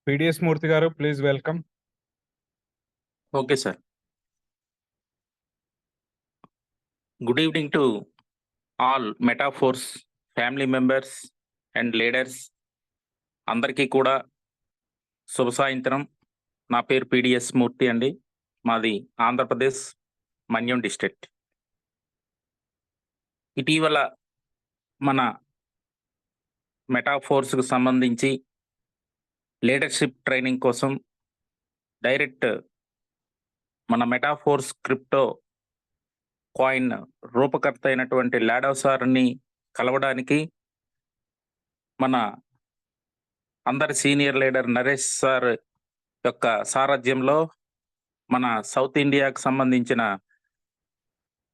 PDS Murthy garu, please welcome. Okay, sir. Good evening to all Metaforce family members and leaders. అందరికీ కూడా శుభ సాయంత్రం. నా పేరు పిడిఎస్ మూర్తి అండి. మాది ఆంధ్రప్రదేశ్ మన్యం డిస్ట్రిక్ట్. ఇటీవల మన మెటాఫోర్స్కు సంబంధించి లీడర్షిప్ ట్రైనింగ్ కోసం డైరెక్ట్ మన మెటాఫోర్స్ క్రిప్టో కాయిన్ రూపకర్త అయినటువంటి లాడో సార్ని కలవడానికి మన అందరి సీనియర్ లీడర్ నరేష్ సార్ యొక్క సారథ్యంలో మన సౌత్ ఇండియాకు సంబంధించిన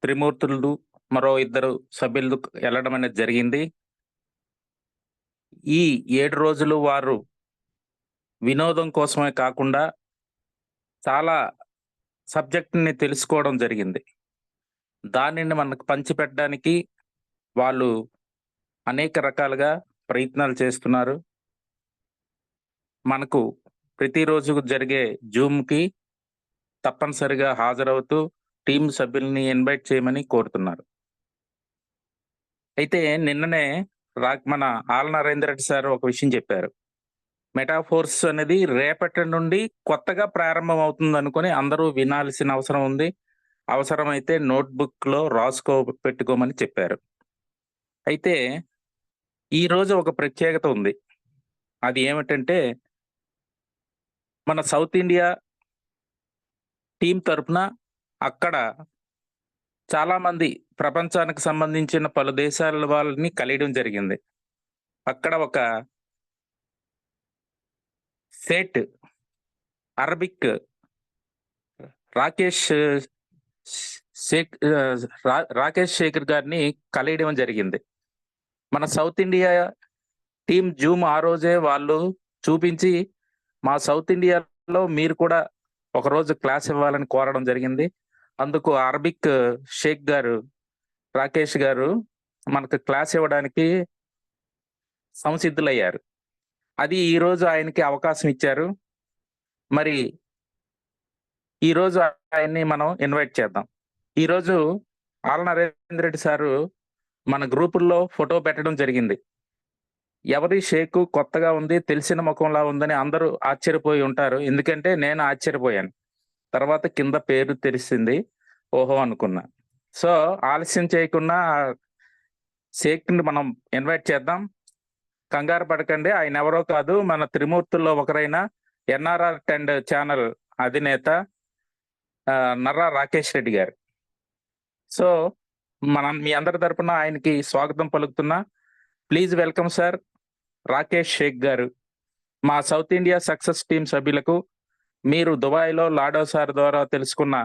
త్రిమూర్తులు మరో ఇద్దరు సభ్యులు వెళ్ళడం అనేది జరిగింది. ఈ 7 రోజులు వారు వినోదం కోసమే కాకుండా చాలా సబ్జెక్ట్ని తెలుసుకోవడం జరిగింది. దానిని మనకు పంచిపెట్టడానికి వాళ్ళు అనేక రకాలుగా ప్రయత్నాలు చేస్తున్నారు. మనకు ప్రతిరోజు జరిగే జూమ్కి తప్పనిసరిగా హాజరవుతూ టీం సభ్యుల్ని ఇన్వైట్ చేయమని కోరుతున్నారు. అయితే నిన్ననే మన ఆల్ నరేంద్ర రెడ్డి సార్ ఒక విషయం చెప్పారు. మెటాఫోర్స్ అనేది రేపటి నుండి కొత్తగా ప్రారంభం అవుతుంది అనుకుని అందరూ వినాల్సిన అవసరం ఉంది. అవసరమైతే నోట్బుక్లో పెట్టుకోమని చెప్పారు. అయితే ఈరోజు ఒక ప్రత్యేకత ఉంది. అది ఏమిటంటే మన సౌత్ ఇండియా టీం తరఫున అక్కడ చాలామంది ప్రపంచానికి సంబంధించిన పలు దేశాల వాళ్ళని కలియడం జరిగింది. అక్కడ ఒక సేట్ అరబిక్ రాకేష్ శేఖర్ గారిని కలియడం జరిగింది. మన సౌత్ ఇండియా టీం జూమ్ ఆ రోజే వాళ్ళు చూపించి మా సౌత్ ఇండియాలో మీరు కూడా ఒకరోజు క్లాస్ ఇవ్వాలని కోరడం జరిగింది. అందుకు అరబిక్ షేక్ గారు రాకేష్ గారు మనకు క్లాస్ ఇవ్వడానికి సంసిద్ధులయ్యారు. అది ఈరోజు ఆయనకి అవకాశం ఇచ్చారు. మరి ఈరోజు ఆయన్ని మనం ఇన్వైట్ చేద్దాం. ఈరోజు ఆల్ నరేంద్ర రెడ్డి సారు మన గ్రూపుల్లో ఫోటో పెట్టడం జరిగింది. ఎవరి షేకు కొత్తగా ఉంది, తెలిసిన ముఖంలా ఉందని అందరూ ఆశ్చర్యపోయి ఉంటారు. ఎందుకంటే నేను ఆశ్చర్యపోయాను. తర్వాత కింద పేరు తెలిసింది, ఓహో అనుకున్నా. సో ఆలస్యం చేయకుండా షేక్ని మనం ఇన్వైట్ చేద్దాం. కంగారు పడకండి, ఆయన ఎవరో కాదు, మన త్రిమూర్తుల్లో ఒకరైన ఎన్ఆర్ఆర్ 10 ఛానల్ అధినేత నర్రా రాకేష్ రెడ్డి గారు. సో మీ అందరి తరపున ఆయనకి స్వాగతం పలుకుతున్నా. Please welcome sir Rakesh Shaik garu. మా సౌత్ ఇండియా సక్సెస్ టీం సభ్యులకు మీరు దుబాయ్లో లాడో సార్ ద్వారా తెలుసుకున్న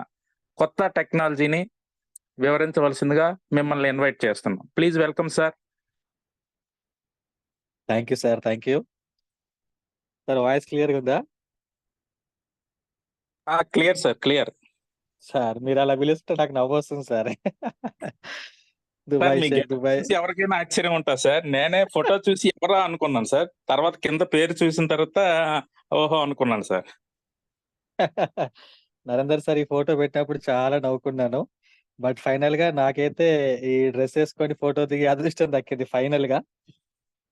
కొత్త టెక్నాలజీని వివరించవలసిందిగా మిమ్మల్ని ఇన్వైట్ చేస్తున్నాం. Please welcome sir. Thank you sir. Thank you sir. Voice క్లియర్గా ఉందా క్లియర్ సార్, క్లియర్ సార్? మీరు అలా పిలిస్తే నాకు నవ్వు వస్తుంది సార్. Dubai Sheikh Dubai. ఎవరికైనా ఆశ్చర్యం ఉంటుంది సార్. నేనే ఫోటో చూసి ఎవరా అనుకున్నాను సార్. తర్వాత కింద పేరు చూసిన తర్వాత ఓహో అనుకున్నాను సార్. నరేందర్ సార్ ఈ ఫోటో పెట్టినప్పుడు చాలా నవ్వుకున్నాను. బట్ ఫైనల్ గా నాకైతే ఈ డ్రెస్ వేసుకొని ఫోటో దిగి అదృష్టం దక్కింది. ఫైనల్ గా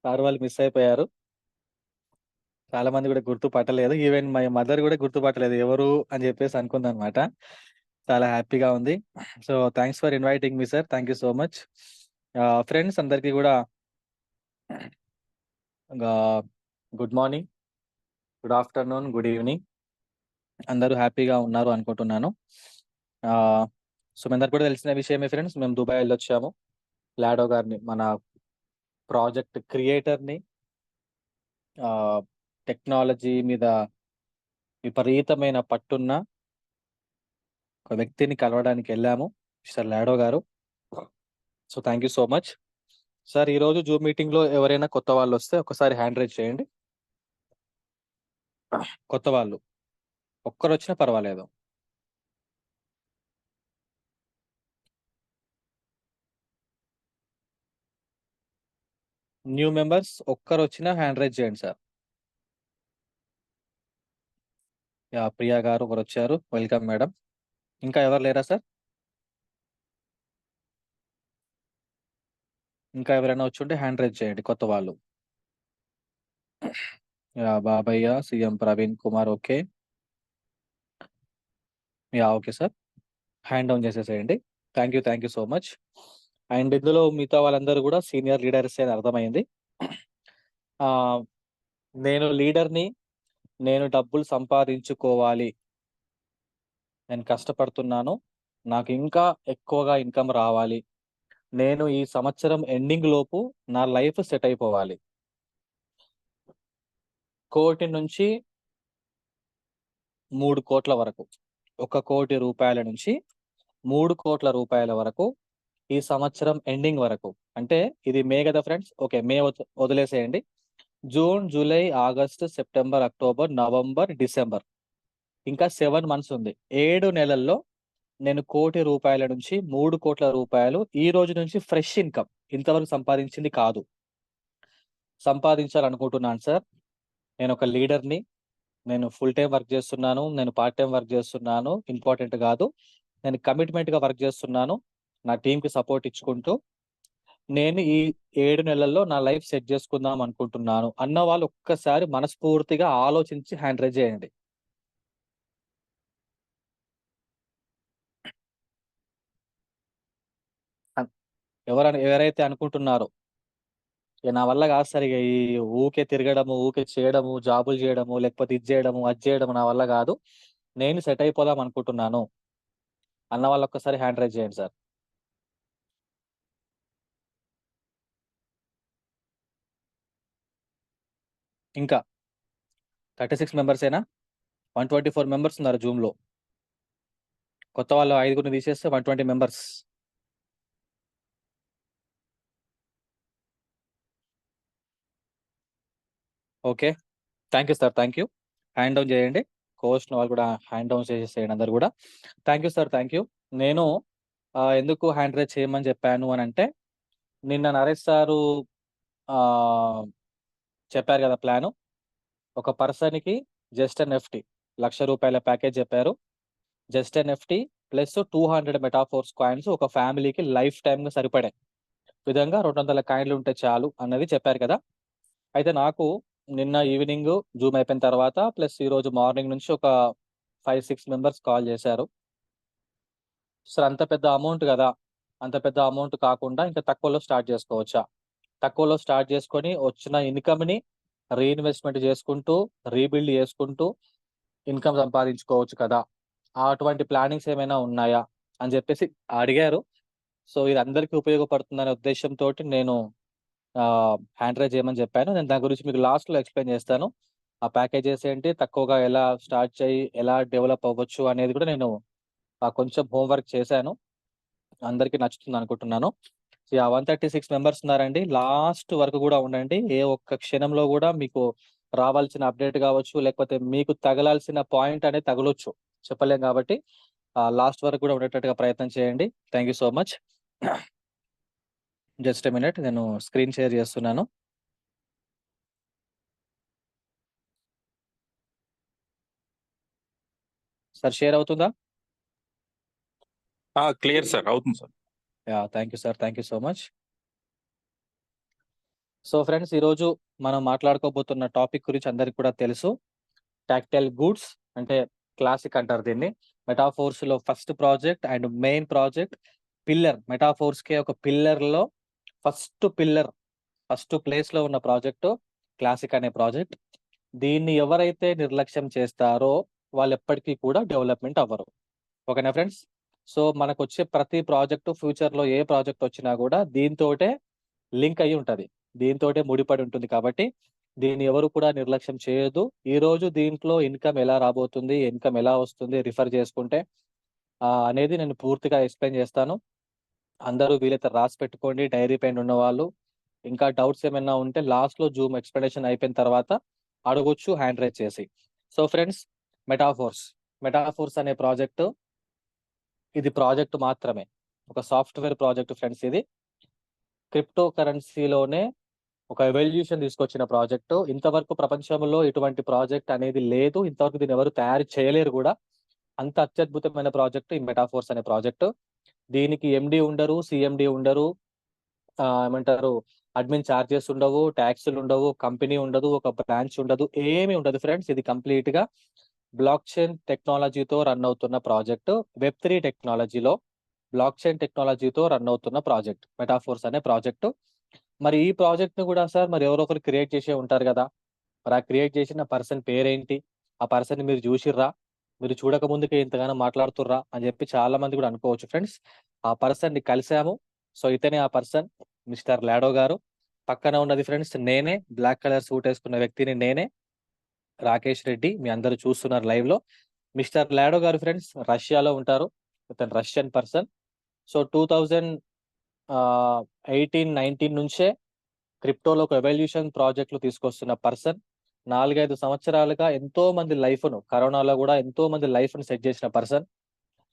సార్ వాళ్ళు మిస్ అయిపోయారు. చాలా మంది కూడా గుర్తుపట్టలేదు. ఈవెన్ మై మదర్ కూడా గుర్తుపట్టలేదు ఎవరు అని చెప్పేసి అనుకుంది అనమాట. చాలా హ్యాపీగా ఉంది. So thanks for inviting me sir. Thank you so much. Friends అందరికీ కూడా good morning, good afternoon, good evening. అందరూ హ్యాపీగా ఉన్నారు అనుకుంటున్నాను. సో మీ అందరు కూడా తెలిసిన విషయమే ఫ్రెండ్స్, మేము దుబాయ్ వెళ్ళొచ్చాము. లాడో గారిని, మన ప్రాజెక్ట్ క్రియేటర్ని, టెక్నాలజీ మీద విపరీతమైన పట్టున్న ఒక వ్యక్తిని కలవడానికి వెళ్ళాము, మిస్టర్ లాడో గారు. So thank you so much sir. ఈరోజు జూమ్ మీటింగ్ లో ఎవరైనా కొత్త వాళ్ళు వస్తే ఒకసారి హ్యాండ్ రైజ్ చేయండి. కొత్త వాళ్ళు ఒక్కరు వచ్చినా పర్వాలేదు. న్యూ మెంబర్స్ ఒక్కరు వచ్చినా హ్యాండ్ రైజ్ చేయండి సార్. ప్రియా గారు ఒకరు వచ్చారు. Welcome madam. ఇంకా ఎవరు లేరా సార్? ఇంకా ఎవరైనా వచ్చుంటే హ్యాండ్ రైజ్ చేయండి కొత్త వాళ్ళు. బాబయ్య, CM Praveen Kumar. Okay. Okay sir. Hand down చేసేసేయండి. Thank you so much. And ఇందులో మిగతా వాళ్ళందరూ కూడా సీనియర్ లీడర్స్ అని అర్థమైంది. ఆ, నేను లీడర్ని, నేను డబ్బులు సంపాదించుకోవాలి, నేను కష్టపడుతున్నాను, నాకు ఇంకా ఎక్కువగా ఇన్కమ్ రావాలి, నేను ఈ సంవత్సరం ఎండింగ్ లోపు నా లైఫ్ సెట్ అయిపోవాలి, 1 కోటి నుంచి 3 కోట్ల వరకు, 1 కోటి రూపాయల నుంచి 3 కోట్ల రూపాయల వరకు ఈ సంవత్సరం ఎండింగ్ వరకు. అంటే ఇది మే కదా ఫ్రెండ్స్? ఓకే, మే వదిలేసేయండి. June, July, August, September, October, November, December, ఇంకా 7 మంత్స్ ఉంది. 7 నెలల్లో నేను 1 కోటి రూపాయల నుంచి 3 కోట్ల రూపాయలు ఈ రోజు నుంచి ఫ్రెష్ ఇన్కమ్, ఇంతవరకు సంపాదించింది కాదు, సంపాదించాలనుకుంటున్నాను సార్. నేను ఒక లీడర్ని, నేను ఫుల్ టైం వర్క్ చేస్తున్నాను, నేను పార్ట్ టైం వర్క్ చేస్తున్నాను, ఇంపార్టెంట్ కాదు, నేను కమిట్మెంట్గా వర్క్ చేస్తున్నాను, నా టీంకి సపోర్ట్ ఇచ్చుకుంటూ నేను ఈ 7 నెలల్లో నా లైఫ్ సెట్ చేసుకుందాం అనుకుంటున్నాను అన్న వాళ్ళు ఒక్కసారి మనస్ఫూర్తిగా ఆలోచించి హ్యాండ్ రైజ్ చేయండి. ఎవరైతే అనుకుంటున్నారో నా వల్ల కాదు సార్, ఇక ఈ ఊకే తిరగడము, ఊకే చేయడము, జాబులు చేయడము, లేకపోతే ఇది చేయడము, అది చేయడము నా వల్ల కాదు, నేను సెట్ అయిపోదాం అనుకుంటున్నాను అన్న వాళ్ళు ఒక్కసారి హ్యాండ్ రైజ్ చేయండి సార్. ఇంకా 36 మెంబర్సేనా? 124 మెంబర్స్ ఉన్నారు జూమ్ లో. కొత్త వాళ్ళు 5గురిని తీసేస్తే 120 members. Okay, thank you sir. Thank you. Hand down చేయండి. కోస్ట్ వాళ్ళు కూడా హ్యాండ్ డౌన్ చేసేసేయండి అందరు కూడా. Thank you sir. Thank you. నేను ఎందుకు హ్యాండ్ రైజ్ చేయమని చెప్పాను అని అంటే, నిన్న నరేష్ సారు చెప్పారు కదా ప్లాను. ఒక పర్సన్కి జస్ట్ ఎన్ ఎఫ్టీ 1,00,000 రూపాయల ప్యాకేజ్ చెప్పారు. Just N F T plus 200 Metaforce coins ఒక ఫ్యామిలీకి లైఫ్ టైమ్గా సరిపడే విధంగా 200 కాయిన్లు ఉంటే చాలు అన్నది చెప్పారు కదా. అయితే నాకు నిన్న ఈవినింగ్ జూమ్ అయిపోయిన తర్వాత ప్లస్ ఈ రోజు మార్నింగ్ నుంచి ఒక 5-6 మెంబర్స్ కాల్ చేశారు. సార్ అంత పెద్ద అమౌంట్ కదా, అంత పెద్ద అమౌంట్ కాకుండా ఇంకా తక్కువలో స్టార్ట్ చేసుకోవచ్చా? తక్కువలో స్టార్ట్ చేసుకొని వచ్చిన ఇన్కమ్ని రీఇన్వెస్ట్మెంట్ చేసుకుంటూ, రీబిల్డ్ చేసుకుంటూ ఇన్కమ్ సంపాదించుకోవచ్చు కదా, అటువంటి ప్లానింగ్స్ ఏమైనా ఉన్నాయా అని చెప్పేసి అడిగారు. సో ఇది అందరికీ ఉపయోగపడుతుందనే ఉద్దేశంతో నేను హ్యాండ్ రైజ్ చేయమని చెప్పాను. నేను దాని గురించి మీకు లాస్ట్లో ఎక్స్ప్లెయిన్ చేస్తాను. ఆ ప్యాకేజెస్ ఏంటి, తక్కువగా ఎలా స్టార్ట్ చేయి, ఎలా డెవలప్ అవ్వచ్చు అనేది కూడా నేను కొంచెం హోంవర్క్ చేశాను. అందరికీ నచ్చుతుంది అనుకుంటున్నాను. 136 మెంబర్స్ ఉన్నారండి. లాస్ట్ వరకు కూడా ఉండండి. ఏ ఒక్క క్షణంలో కూడా మీకు రావాల్సిన అప్డేట్ కావచ్చు, లేకపోతే మీకు తగలాల్సిన పాయింట్ అనేది తగలొచ్చు, చెప్పలేం కాబట్టి లాస్ట్ వరకు కూడా ఉండేటట్టుగా ప్రయత్నం చేయండి. Thank you so much. Just a minute, నేను స్క్రీన్ షేర్ చేస్తున్నాను. సార్ షేర్ అవుతుందా? క్లియర్ సార్, అవుతుంది sir. Thank you sir. Thank you so much. So friends, ఈరోజు మనం మాట్లాడుకోబోతున్న టాపిక్ గురించి అందరికి కూడా తెలుసు. టాక్టైల్ గూడ్స్ అంటే క్లాసిక్ అంటారు దీన్ని. మెటాఫోర్స్ లో first project and main project, pillar. Metaphors కి ఒక పిల్లర్ లో ఫస్ట్ ప్లేస్ లో ఉన్న ప్రాజెక్టు క్లాసిక్ అనే ప్రాజెక్ట్. దీన్ని ఎవరైతే నిర్లక్ష్యం చేస్తారో వాళ్ళు ఎప్పటికీ కూడా డెవలప్మెంట్ అవ్వరు. ఓకేనా ఫ్రెండ్స్? సో మనకు వచ్చే ప్రతి ప్రాజెక్టు, ఫ్యూచర్ లో ఏ ప్రాజెక్ట్ వచ్చినా కూడా దీంతోటే లింక్ అయి ఉంటది, దీంతోటే ముడిపడి ఉంటుంది. కాబట్టి దీన్ని ఎవరు కూడా నిర్లక్ష్యం చేయొద్దు. ఈ రోజు దీంట్లో ఇన్కమ్ ఎలా రాబోతుంది, ఇన్కమ్ ఎలా వస్తుంది రిఫర్ చేసుకుంటే అనేది నేను పూర్తిగా ఎక్స్ప్లెయిన్ చేస్తాను. అందరూ వీలైతే రాసి పెట్టుకోండి, డైరీ పెన్ ఉన్న వాళ్ళు. ఇంకా డౌట్స్ ఏమైనా ఉంటే లాస్ట్ లో జూమ్ ఎక్స్ప్లెనేషన్ అయిపోయిన తర్వాత అడగొచ్చు హ్యాండ్ రైజ్ చేసి. సో ఫ్రెండ్స్, మెటాఫోర్స్ అనే ప్రాజెక్టు, ఇది ప్రాజెక్ట్ మాత్రమే, ఒక సాఫ్ట్వేర్ ప్రాజెక్ట్ ఫ్రెండ్స్. ఇది క్రిప్టో కరెన్సీలోనే ఒక ఎవల్యూషన్ తీసుకొచ్చిన ప్రాజెక్ట్. ఇంతవరకు ప్రపంచంలో ఇటువంటి ప్రాజెక్ట్ అనేది లేదు. ఇంతవరకు దీన్ని ఎవరు తయారు చేయలేరు కూడా. అంత అత్యద్భుతమైన ప్రాజెక్ట్ ఈ మెటాఫోర్స్ అనే ప్రాజెక్ట్. దీనికి ఎండి ఉండరు, సిఎండి ఉండరు, ఏమంటారు, అడ్మిన్ చార్జెస్ ఉండవు, ట్యాక్సులు ఉండవు, కంపెనీ ఉండదు, ఒక బ్రాంచ్ ఉండదు, ఏమీ ఉండదు ఫ్రెండ్స్. ఇది కంప్లీట్ గా బ్లాక్ చైన్ టెక్నాలజీతో రన్ అవుతున్న ప్రాజెక్ట్. వెబ్3 టెక్నాలజీలో బ్లాక్ చైన్ టెక్నాలజీతో రన్ అవుతున్న ప్రాజెక్ట్ మెటాఫోర్స్ అనే ప్రాజెక్ట్. మరి ఈ ప్రాజెక్ట్ ను కూడా సార్ మరి ఎవరో ఒకరు క్రియేట్ చేసే ఉంటారు కదా. మరి ఆ క్రియేట్ చేసిన పర్సన్ పేరేంటి, ఆ పర్సన్ మీరు చూసిర్రా, మీరు చూడక ముందుకే ఇంతగానో మాట్లాడుతుర్రా అని చెప్పి చాలా మంది కూడా అనుకోవచ్చు ఫ్రెండ్స్. ఆ పర్సన్ ని కలిసాము. సో ఇతనే ఆ పర్సన్, మిస్టర్ లాడో గారు. పక్కన ఉన్నది ఫ్రెండ్స్ నేనే, బ్లాక్ కలర్ సూట్ వేసుకున్న వ్యక్తిని నేనే, రాకేష్ రెడ్డి. మీ అందరూ చూస్తున్నారు లైవ్ లో. మిస్టర్ లాడో గారు ఫ్రెండ్స్ రష్యాలో ఉంటారు. ఇతను రష్యన్ పర్సన్. సో 2018-19 నుంచే క్రిప్టోలో ఒక ఎవల్యూషన్ ప్రాజెక్టులు తీసుకొస్తున్న పర్సన్. 4-5 సంవత్సరాలుగా ఎంతో మంది లైఫ్ ను, కరోనాలో కూడా ఎంతో మంది లైఫ్ ను సెట్ చేసిన పర్సన్.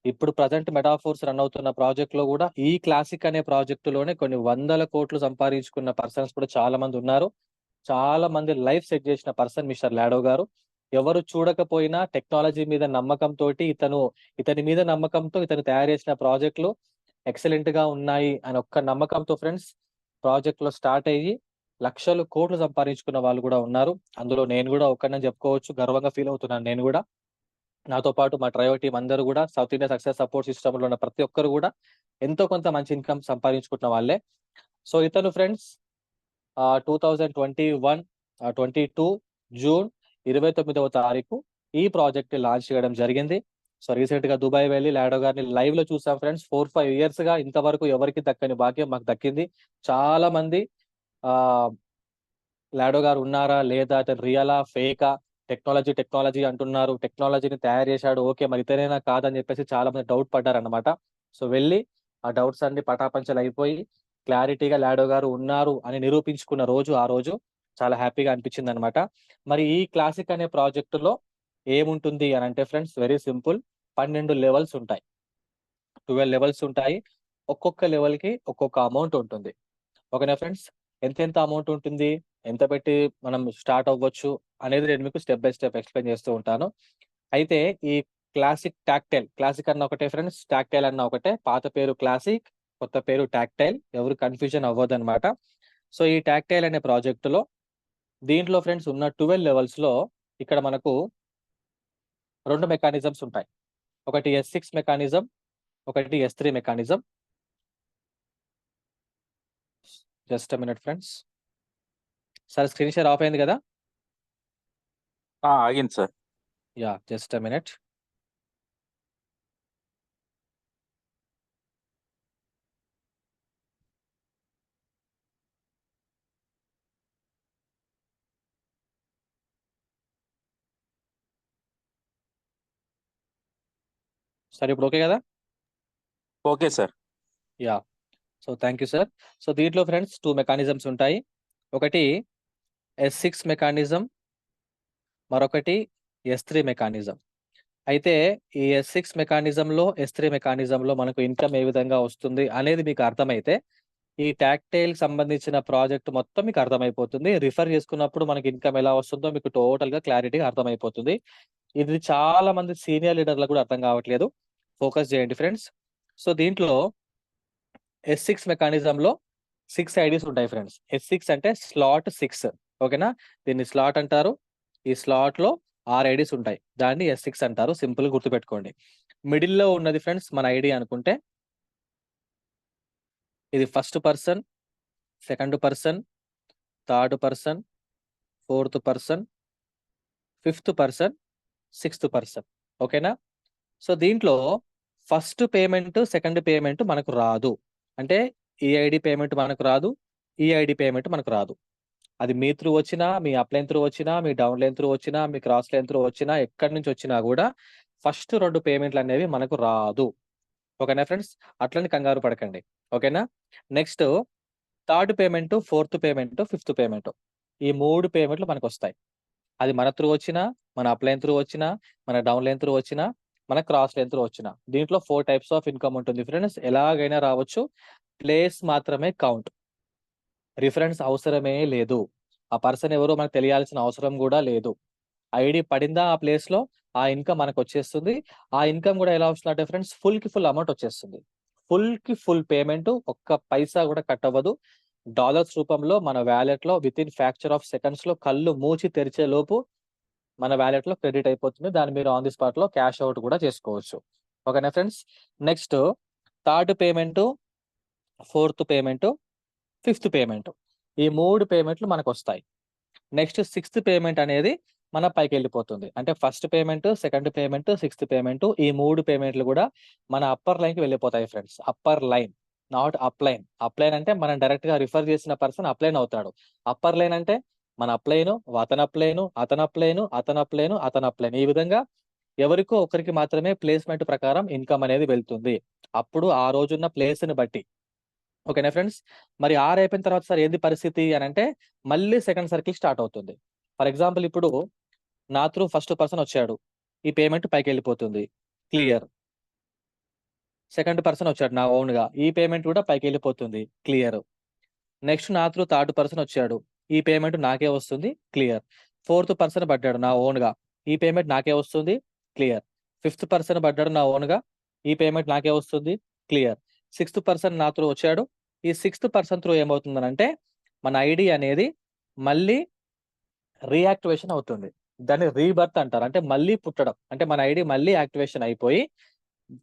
ఇప్పుడు ప్రజెంట్ మెటాఫోర్స్ రన్ అవుతున్న ప్రాజెక్ట్ లో కూడా ఈ క్లాసిక్ అనే ప్రాజెక్ట్ లోనే కొన్ని 100 కోట్లు సంపాదించుకున్న పర్సన్స్ కూడా చాలా మంది ఉన్నారు. చాలా మంది లైఫ్ సెట్ చేసిన పర్సన్ మిస్టర్ లాడో గారు. ఎవరు చూడకపోయినా టెక్నాలజీ మీద నమ్మకంతో ఇతని మీద నమ్మకంతో ఇతను తయారు చేసిన ప్రాజెక్టులు ఎక్సలెంట్ గా ఉన్నాయి అని ఒక్క నమ్మకంతో ఫ్రెండ్స్ ప్రాజెక్ట్ లో స్టార్ట్ అయ్యి లక్షలు కోట్లు సంపాదించుకున్న వాళ్ళు కూడా ఉన్నారు. అందులో నేను కూడా ఒక్కడని చెప్పుకోవచ్చు. గర్వంగా ఫీల్ అవుతున్నాను నేను కూడా. నాతో పాటు మా ట్రయో టీం అందరూ కూడా south India success support system లో ఉన్న ప్రతి ఒక్కరు కూడా ఎంతో కొంత మంచి ఇన్కమ్ సంపాదించుకుంటున్న వాళ్ళే. సో ఇతను ఫ్రెండ్స్ 2021-22 జూన్ 29వ తారీఖు ఈ ప్రాజెక్ట్ లాంచ్ చేయడం జరిగింది. సో రీసెంట్ గా దుబాయ్ వెళ్ళి లాడో గారిని లైవ్ లో చూసాం ఫ్రెండ్స్. 4-5 ఇయర్స్ గా ఇంతవరకు ఎవరికి దక్కని భాగ్యం మాకు దక్కింది. చాలా మంది ఆ లాడో గారు ఉన్నారా లేదా, అతను రియలా ఫేకా, టెక్నాలజీ అంటున్నారు, టెక్నాలజీని తయారు చేశాడు, ఓకే మరి ఇతనేనా కాదని చెప్పేసి చాలా మంది డౌట్ పడ్డారన్నమాట. సో వెళ్ళి ఆ డౌట్స్ అన్ని పటాపంచలు అయిపోయి క్లారిటీగా లాడో గారు ఉన్నారు అని నిరూపించుకున్న రోజు ఆ రోజు. చాలా హ్యాపీగా అనిపించింది అనమాట. మరి ఈ క్లాసిక్ అనే ప్రాజెక్ట్ లో ఏముంటుంది అని అంటే ఫ్రెండ్స్ వెరీ సింపుల్. 12 లెవెల్స్ ఉంటాయి, 12 లెవెల్స్ ఉంటాయి. ఒక్కొక్క లెవెల్ కి ఒక్కొక్క అమౌంట్ ఉంటుంది. ఓకేనా ఫ్రెండ్స్. ఎంత అమౌంట్ ఉంటుంది, ఎంత పెట్టి మనం స్టార్ట్ అవ్వచ్చు అనేది నేను మీకు స్టెప్ బై స్టెప్ ఎక్స్ప్లెయిన్ చేస్తూ ఉంటాను. అయితే ఈ క్లాసిక్ టాక్టైల్, క్లాసిక్ అన్న ఒకటే ఫ్రెండ్స్, టాక్టైల్ అన్న ఒకటే. పాత పేరు క్లాసిక్, కొత్త పేరు టాక్టైల్. ఎవరు కన్ఫ్యూజన్ అవ్వదు అనమాట. సో ఈ టాక్టైల్ అనే ప్రాజెక్ట్ లో దీంట్లో ఫ్రెండ్స్ ఉన్న 12 లెవెల్స్ లో ఇక్కడ మనకు 2 మెకానిజమ్స్ ఉంటాయి. ఒకటి S6 మెకానిజం, ఒకటి S3 mechanism. Just minute friends. Sir screen share of అయింది కదా? ఆగింది sir. Yeah, just minute. Sir ఇప్పుడు ఓకే కదా? Okay sir. Yeah. So thank you sir. So దీంట్లో ఫ్రెండ్స్ 2 మెకానిజమ్స్ ఉంటాయి. ఒకటి S6 మెకానిజం, మరొకటి S3 మెకానిజం. అయితే ఈ S6 మెకానిజంలో, S3 మెకానిజంలో మనకు ఇన్కమ్ ఏ విధంగా వస్తుంది అనేది మీకు అర్థమైతే ఈ టాక్టైల్ సంబంధించిన ప్రాజెక్ట్ మొత్తం మీకు అర్థమైపోతుంది. రిఫర్ చేసుకున్నప్పుడు మనకి ఇన్కమ్ ఎలా వస్తుందో మీకు టోటల్ గా క్లారిటీగా అర్థమైపోతుంది. ఇది చాలా మంది సీనియర్ లీడర్లకు కూడా అర్థం కావట్లేదు. ఫోకస్ చేయండి ఫ్రెండ్స్. సో దీంట్లో S6 మెకానిజంలో 6 ఐడీస్ ఉంటాయి ఫ్రెండ్స్. S6 అంటే స్లాట్ 6. ఓకేనా? దీన్ని స్లాట్ అంటారు. ఈ స్లాట్ లో 6 ఐడీస్ ఉంటాయి. దాన్ని S6 అంటారు. సింపుల్ గుర్తుపెట్టుకోండి. మిడిల్ లో ఉన్నది ఫ్రెండ్స్ మన ఐడి అనుకుంటే ఇది first person, second person, third person, fourth person, fifth person, sixth person. ఓకేనా? సో దీంట్లో ఫస్ట్ పేమెంట్, సెకండ్ పేమెంట్ మనకు రాదు. అంటే ఈ ఐడి పేమెంట్ మనకు రాదు, ఈ ఐడి పేమెంట్ మనకు రాదు. అది మీ త్రూ వచ్చినా, మీ అప్ లైన్ త్రూ వచ్చినా, మీ డౌన్ లైన్ త్రూ వచ్చినా, మీ క్రాస్ లైన్ త్రూ వచ్చినా, ఎక్కడి నుంచి వచ్చినా కూడా ఫస్ట్ 2 పేమెంట్లు అనేవి మనకు రాదు. ఓకేనా ఫ్రెండ్స్? అట్లని కంగారు పడకండి. ఓకేనా? Next third payment, fourth payment, fifth payment, ఈ 3 పేమెంట్లు మనకు వస్తాయి. అది మన త్రూ వచ్చినా, మన అప్ లైన్ త్రూ వచ్చినా, మన డౌన్ లైన్ త్రూ వచ్చినా, మన క్రాస్ లైన్ త్రూ వచ్చినా. దీంట్లో 4 టైప్స్ ఆఫ్ ఇన్కమ్ ఉంటుంది ఫ్రెండ్స్. ఎలాగైనా రావచ్చు. ప్లేస్ మాత్రమే కౌంట్. రిఫరెన్స్ అవసరమే లేదు. ఆ పర్సన్ ఎవరో మనకు తెలియాల్సిన అవసరం కూడా లేదు. ఐడీ పడిందా ఆ ప్లేస్‌లో, ఆ ఇన్‌కమ్ మనకొచ్చేస్తుంది. ఆ ఇన్‌కమ్ కూడా ఎలా వస్తుందంటే ఫ్రెండ్స్ ఫుల్‌కి ఫుల్ అమౌంట్ వచ్చేస్తుంది. ఫుల్‌కి ఫుల్ పేమెంట్ ఒక్క పైసా కూడా కట్ అవ్వదు. డాలర్స్ రూపంలో మన వాలెట్‌లో వితిన్ ఫ్రాక్చర్ ఆఫ్ సెకండ్స్‌లో కళ్ళు మూసి తెరిచే లోపు మన వాలెట్‌లో క్రెడిట్ అయిపోతుంది. దాన్ని మీరు ఆన్ ది స్పాట్‌లో క్యాష్ ఔట్ కూడా చేసుకోవచ్చు. ఓకేనా friends. Next third payment, fourth payment, fifth payment. ఈ 3 పేమెంట్లు మనకొస్తాయి. నెక్స్ట్ సిక్స్త్ పేమెంట్ అనేది మన పైకెళ్ళిపోతుంది. అంటే first payment, second payment, sixth payment ఈ 3 పేమెంట్లు కూడా మన అప్పర్ లైన్‌కి వెళ్ళిపోతాయి friends. Upper line not upline. Upline అంటే మనం డైరెక్ట్‌గా రిఫర్ చేసిన పర్సన్ అప్‌లైన్ అవుతాడు. అప్పర్ లైన్ అంటే మన అప్‌లైను, అతను అప్‌లైను, అతను అప్‌లైను, అతను అప్‌లైను, అతను అప్‌లైన్. ఈ విధంగా ఎవరికో ఒకరికి మాత్రమే ప్లేస్‌మెంట్ ప్రకారం ఇన్‌కమ్ అనేది వెళ్తుంది. అప్పుడు ఆ రోజున్న ప్లేస్‌ని బట్టి. ఓకేనా ఫ్రెండ్స్. మరి 6 అయిపోయిన తర్వాత సార్ ఏంది పరిస్థితి అనంటే మళ్ళీ సెకండ్ సర్కిల్ స్టార్ట్ అవుతుంది. ఫర్ ఎగ్జాంపుల్ ఇప్పుడు నా త్రూ ఫస్ట్ పర్సన్ వచ్చాడు. ఈ పేమెంట్ పైకెళ్ళిపోతుంది. క్లియర్. సెకండ్ పర్సన్ వచ్చాడు నా ఓన్‌గా. ఈ పేమెంట్ కూడా పైకెళ్ళిపోతుంది. క్లియర్. నెక్స్ట్ నా త్రూ థర్డ్ పర్సన్ వచ్చాడు. ఈ పేమెంట్ నాకే వస్తుంది. క్లియర్. ఫోర్త్ పర్సన్ పడ్డాడు నా ఓన్‌గా. ఈ పేమెంట్ నాకే వస్తుంది. క్లియర్. ఫిఫ్త్ పర్సన్ పడ్డాడు నా ఓన్‌గా. ఈ పేమెంట్ నాకే వస్తుంది. క్లియర్. సిక్స్త్ పర్సన్ నా త్రూ వచ్చాడు. ఈ సిక్స్త్ పర్సన్ త్రూ ఏమవుతుందనంటే మన ఐడీ అనేది మళ్ళీ రీయాక్టివేషన్ అవుతుంది. దాన్ని రీబర్త్ అంటారు. అంటే మళ్ళీ పుట్టడం. అంటే మన ఐడీ మళ్ళీ యాక్టివేషన్ అయిపోయి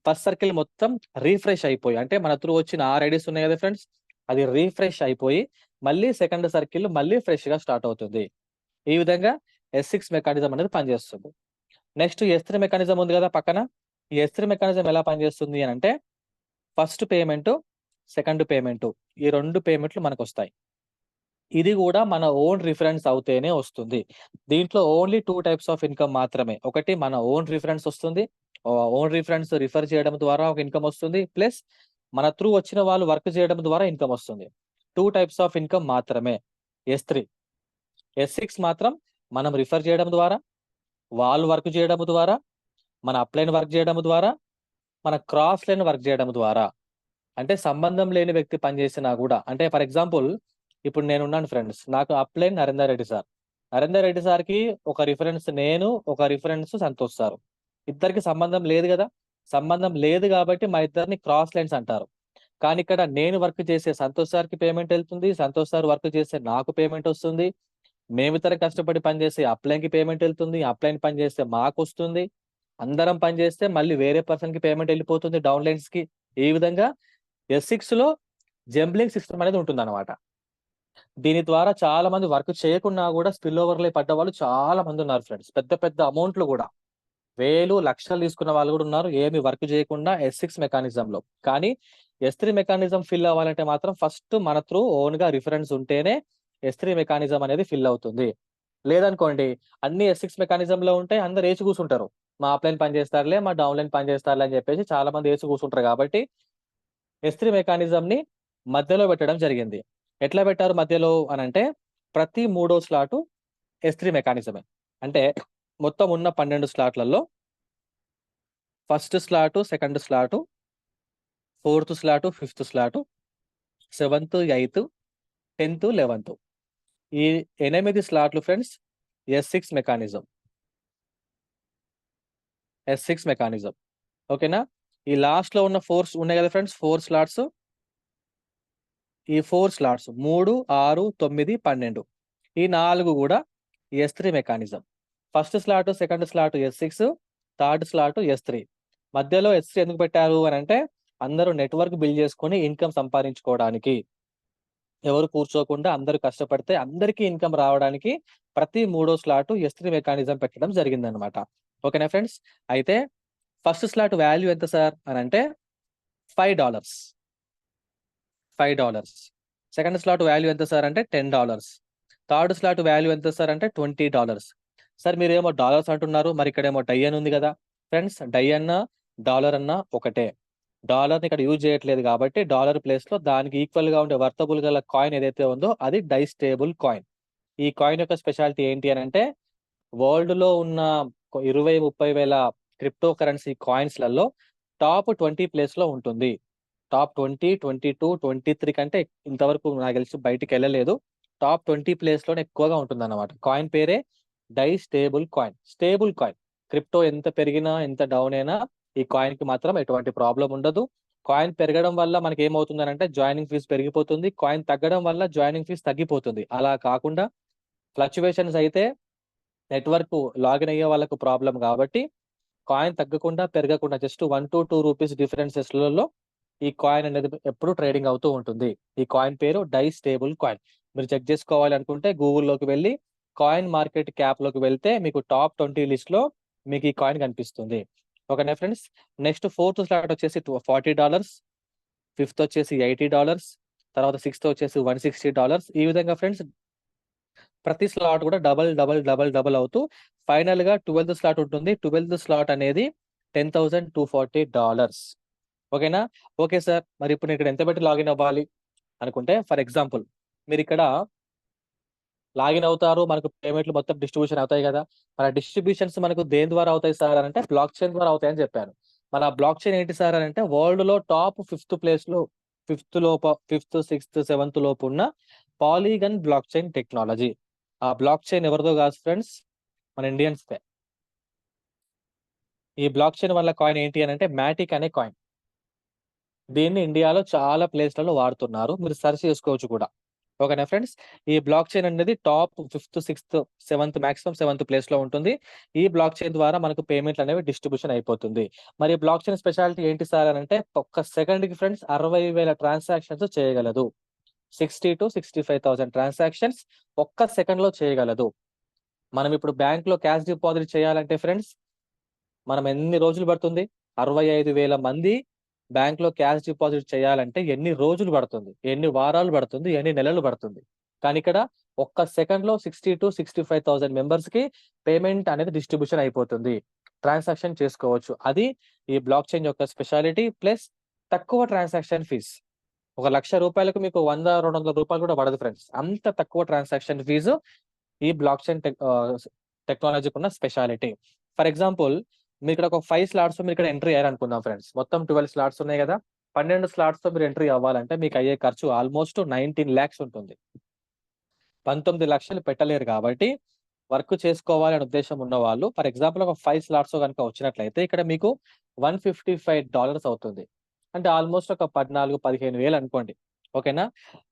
ఫస్ట్ సర్కిల్ మొత్తం రిఫ్రెష్ అయిపోయి అంటే మన త్రూ వచ్చిన 6 ఐడీస్ ఉన్నాయి కదా ఫ్రెండ్స్. అది రిఫ్రెష్ అయిపోయి మళ్ళీ సెకండ్ సర్కిల్ మళ్ళీ ఫ్రెష్‌గా స్టార్ట్ అవుతుంది. ఈ విధంగా S6 మెకానిజం అనేది పనిచేస్తుంది. నెక్స్ట్ S3 మెకానిజం ఉంది కదా పక్కన. ఈ S3 మెకానిజం ఎలా పనిచేస్తుంది అనంటే ఫస్ట్ పేమెంటు, సెకండ్ పేమెంటు ఈ 2 పేమెంట్లు మనకొస్తాయి. ఇది గూడా మన ఓన్ రిఫరెన్స్ అవుతేనే వస్తుంది. దీంట్లో ఓన్లీ 2 టైప్స్ ఆఫ్ ఇన్‌కమ్ మాత్రమే. ఒకటి మన ఓన్ రిఫరెన్స్ వస్తుంది. ఓన్ రిఫరెన్స్ రిఫర్ చేయడం ద్వారా ఒక ఇన్‌కమ్ వస్తుంది. ప్లస్ మన త్రూ వచ్చిన వాళ్ళు వర్క్ చేయడం ద్వారా ఇన్‌కమ్ వస్తుంది. 2 టైప్స్ ఆఫ్ ఇన్‌కమ్ మాత్రమే. S3. S6 మాత్రం మనం రిఫర్ చేయడం ద్వారా, వాళ్ళు వర్క్ చేయడం ద్వారా, మన అప్‌లైన్ వర్క్ చేయడం ద్వారా, మన క్రాస్ లైన్ వర్క్ చేయడం ద్వారా. అంటే సంబంధం లేని వ్యక్తి పని చేసినా గూడా అంటే ఫర్ ఎగ్జాంపుల్ ఇప్పుడు నేనున్నాను ఫ్రెండ్స్. నాకు అప్‌లైన్ నరేందర్ రెడ్డి సార్. నరేందర్ రెడ్డి సార్‌కి ఒక రిఫరెన్స్ నేను, ఒక రిఫరెన్స్ సంతోష్ సారు. ఇద్దరికి సంబంధం లేదు గదా! సంబంధం లేదు గాబట్టి మా ఇద్దరిని క్రాస్ లైన్స్ అంటారు. కానీ ఇక్కడ నేను వర్క్ చేసే సంతోష్ సార్‌కి పేమెంట్ ఎళ్తుంది. సంతోష్ సార్ వర్క్ చేసే నాకు పేమెంట్ ఒస్తుంది. మేమిద్దరం కష్టపడి పనిచేసే అప్‌లైన్‌కి పేమెంట్ ఎళ్తుంది. అప్‌లైన్ పని చేస్తే మాకొస్తుంది. అందరం పని చేస్తే మళ్ళీ వేరే పర్సన్‌కి పేమెంట్ ఎళ్ళిపోతుంది డౌన్ లైన్స్‌కి. ఈ విధంగా S6లో జంబ్లింగ్ సిస్టమ్ అనేది ఉంటుందన్నమాట. దీని ద్వారా చాలా మంది వర్క్ చేయకున్నా గూడా స్పిల్ ఓవర్‌లో పడ్డవాళ్ళు చాలా మందున్నారు ఫ్రెండ్స్. పెద్ద పెద్ద అమౌంట్‌లు గూడా. వేలు, లక్షలు తీసుకున్న వాళ్ళు గూడా ఉన్నారు. ఏమి వర్క్ చేయకుండా S6 మెకానిజంలో. కానీ S3 మెకానిజం ఫిల్ అవ్వాలంటే మాత్రం ఫస్ట్ మన త్రూ ఓన్‌గా రిఫరెన్స్ ఉంటేనే S3 మెకానిజం అనేది ఫిల్ అవుతుంది. లేదనుకోండి అన్ని S6 మెకానిజంలో ఉంటాయి. అందరూ ఏసి కూసుంటారు. మా అప్‌లైన్ పని చేస్తారులే, మా డౌన్‌లైన్ పని చేస్తారులే అని చెప్పేసి చాలా మంది ఏసి కూసుంటారు కాబట్టి S3 మెకానిజంని మధ్యలో పెట్టడం జరిగింది. ఎట్లా పెట్టారు మధ్యలో అనంటే ప్రతి మూడో స్లాటు S3 మెకానిజమే. అంటే మొత్తం ఉన్న 12 స్లాట్‌లలో first slot, second slot, fourth slot, fifth slot, seventh, eighth, 10థ్, 11థ్ ఈ 8 స్లాట్‌లు friends S6 mechanism. S6 mechanism. ఓకేనా? ఈ లాస్ట్‌లో ఉన్న 4 ఉన్నాయి కదా ఫ్రెండ్స్ 4 స్లాట్స్. ఈ 4 స్లాట్స్ 3, 6, 9, 12 ఈ 4 గూడా S3 mechanism. First slot, second slot S6, third slot S3. మధ్యలో S3 ఎందుకు పెట్టారు అనంటే అందరూ నెట్‌వర్క్ బిల్డ్ చేసుకొని ఇన్‌కమ్ సంపాదించుకోవడానికి. ఎవరు కూర్చోకుండా అందరూ కష్టపడితే అందరికీ ఇన్‌కమ్ రావడానికి ప్రతి మూడో స్లాట్ S3 మెకానిజం పెట్టడం జరిగిందన్నమాట. ఓకేనా ఫ్రెండ్స్? అయితే ఫస్ట్ స్లాట్ వాల్యూ ఎంత సార్ అనంటే $5. $5. సెకండ్ స్లాట్ వాల్యూ ఎంత సార్ అంటే $10. థర్డ్ స్లాట్ వాల్యూ ఎంత సార్ అంటే $20. సార్ మీరేమో డాలర్స్ అంటున్నారు. మరి ఇక్కడేమో డై అని ఉంది గదా! ఫ్రెండ్స్ డై అన్నా, డాలర్ అన్నా ఒకటే. డాలర్‌ని ఇక్కడ యూజ్ చేయట్లేదు కాబట్టి డాలర్ ప్లేస్‌లో దానికి ఈక్వల్‌గా ఉండే వర్తబుల్ గల కాయిన్ ఏదైతే ఉందో అది డై స్టేబుల్ కాయిన్. ఈ కాయిన్ యొక్క స్పెషాలిటీ ఏంటి అనంటే వరల్డ్‌లో ఉన్న 20, 30 వేల క్రిప్టో కరెన్సీ కాయిన్స్‌లలో టాప్ 20 ప్లేస్‌లో ఉంటుంది. టాప్ 20, 22, 23 కంటే ఇంతవరకు నాకు తెలిసి బయటికి వెళ్ళలేదు. టాప్ 20 ప్లేస్ లోనే ఎక్కువగా ఉంటుంది అన్నమాట. కాయిన్ పేరే DAI stable coin. Stable coin. Crypto ఎంత పెరిగినా ఎంత డౌన్ అయినా ఈ కాయిన్ కి మాత్రం ఎటువంటి ప్రాబ్లం ఉండదు. కాయిన్ పెరగడం వల్ల మనకి ఏమవుతుంది అంటే జాయినింగ్ ఫీజు పెరిగిపోతుంది. కాయిన్ తగ్గడం వల్ల జాయినింగ్ ఫీజు తగ్గిపోతుంది. అలా కాకుండా ఫ్లక్చువేషన్స్ అయితే నెట్వర్క్ లాగిన్ అయ్యే వాళ్ళకు ప్రాబ్లం కాబట్టి కాయిన్ తగ్గకుండా పెరగకుండా జస్ట్ 1 to 2 రూపీస్ డిఫరెన్సెస్లలో ఈ కాయిన్ అనేది ఎప్పుడు ట్రేడింగ్ అవుతూ ఉంటుంది. ఈ కాయిన్ పేరు డై స్టేబుల్ కాయిన్. మీరు చెక్ చేసుకోవాలి అనుకుంటే గూగుల్లోకి వెళ్ళి కాయిన్ మార్కెట్ క్యాప్ లోకి వెళ్తే మీకు టాప్ 20 లిస్ట్ లో మీకు ఈ కాయిన్ కనిపిస్తుంది. ఓకేనా ఫ్రెండ్స్. నెక్స్ట్ 4th స్లాట్ వచ్చేసి $40, 5th వచ్చేసి $80, తర్వాత 6th వచ్చేసి $160. ఈ విధంగా ఫ్రెండ్స్ ప్రతి స్లాట్ కూడా డబల్ అవుతూ ఫైనల్ గా 12th స్లాట్ ఉంటుంది. 12th స్లాట్ అనేది $10,240. ఓకేనా. ఓకే సార్, మరి ఇప్పుడు నేను ఇక్కడ ఎంత పెట్టి లాగిన్ అవ్వాలి అనుకుంటే, ఫర్ ఎగ్జాంపుల్ మీరు ఇక్కడ లాగిన్ అవుతారు, మనకు పేమెంట్లు మొత్తం డిస్ట్రిబ్యూషన్ అవుతాయి కదా. మన డిస్ట్రిబ్యూషన్స్ మనకు దేని ద్వారా అవుతాయి సార్ అని అంటే బ్లాక్ చైన్ ద్వారా అవుతాయని చెప్పాను. మన బ్లాక్ చైన్ ఏంటి సార్ అని అంటే వరల్డ్ లో టాప్ 5th ప్లేస్ లో 5th, 6th, 7th లోపు ఉన్న పాలీగన్ బ్లాక్ చైన్ టెక్నాలజీ. ఆ బ్లాక్ చైన్ ఎవరిదో కాదు ఫ్రెండ్స్, మన ఇండియన్స్ దే. ఈ బ్లాక్ చైన్ వల్ల కాయిన్ ఏంటి అని అంటే మ్యాటిక్ అనే కాయిన్. దీన్ని ఇండియాలో చాలా ప్లేస్లలో వాడుతున్నారు, మీరు సెర్చ్ చేసుకోవచ్చు కూడా. ఓకేనా ఫ్రెండ్స్. ఈ బ్లాక్ చైన్ అనేది top 5th, 6th, 7th maximum 7th place లో ఉంటుంది. ఈ బ్లాక్ చైన్ ద్వారా మనకు పేమెంట్లు అనేవి డిస్ట్రిబ్యూషన్ అయిపోతుంది. మరి బ్లాక్ చైన్ స్పెషాలిటీ ఏంటి సార్ అని అంటే ఒక్క సెకండ్ కి ఫ్రెండ్స్ 60,000 ట్రాన్సాక్షన్స్ చేయగలదు. 60 to 65,000 ట్రాన్సాక్షన్స్ ఒక్క సెకండ్ లో చేయగలదు. మనం ఇప్పుడు బ్యాంక్ లో క్యాష్ డిపాజిట్ చేయాలంటే ఫ్రెండ్స్ మనం ఎన్ని రోజులు పడుతుంది? 65,000 మంది బ్యాంక్ లో క్యాష్ డిపాజిట్ చేయాలంటే ఎన్ని రోజులు పడుతుంది, ఎన్ని వారాలు పడుతుంది, ఎన్ని నెలలు పడుతుంది. కానీ ఇక్కడ ఒక్క సెకండ్ లో 60 to 65,000 మెంబర్స్ కి పేమెంట్ అనేది డిస్ట్రిబ్యూషన్ అయిపోతుంది, ట్రాన్సాక్షన్ చేసుకోవచ్చు. అది ఈ బ్లాక్ చైన్ యొక్క స్పెషాలిటీ. ప్లస్ తక్కువ ట్రాన్సాక్షన్ ఫీజ్. ₹1,00,000 మీకు 100-200 రూపాయలు కూడా పడదు ఫ్రెండ్స్. అంత తక్కువ ట్రాన్సాక్షన్ ఫీజు ఈ బ్లాక్ చైన్ టెక్నాలజీకి ఉన్న స్పెషాలిటీ. ఫర్ ఎగ్జాంపుల్ మీరు ఇక్కడ ఒక 5 స్లాట్స్ మీరు ఇక్కడ ఎంట్రీ అయ్యారు అనుకుందాం ఫ్రెండ్స్. మొత్తం 12 స్లాట్స్ ఉన్నాయి కదా. 12 స్లాట్స్ తో మీరు ఎంట్రీ అవ్వాలంటే మీకు అయ్యే ఖర్చు ఆల్మోస్ట్ 19 lakhs ఉంటుంది. 19 లక్షలు పెట్టలేరు కాబట్టి వర్క్ చేసుకోవాలి అనే ఉద్దేశం ఉన్న వాళ్ళు ఫర్ ఎగ్జాంపుల్ ఒక 5 స్లాట్స్ కనుక వచ్చినట్లయితే ఇక్కడ మీకు $155 అవుతుంది. అంటే ఆల్మోస్ట్ ఒక 14-15 వేలు అనుకోండి. ఓకేనా.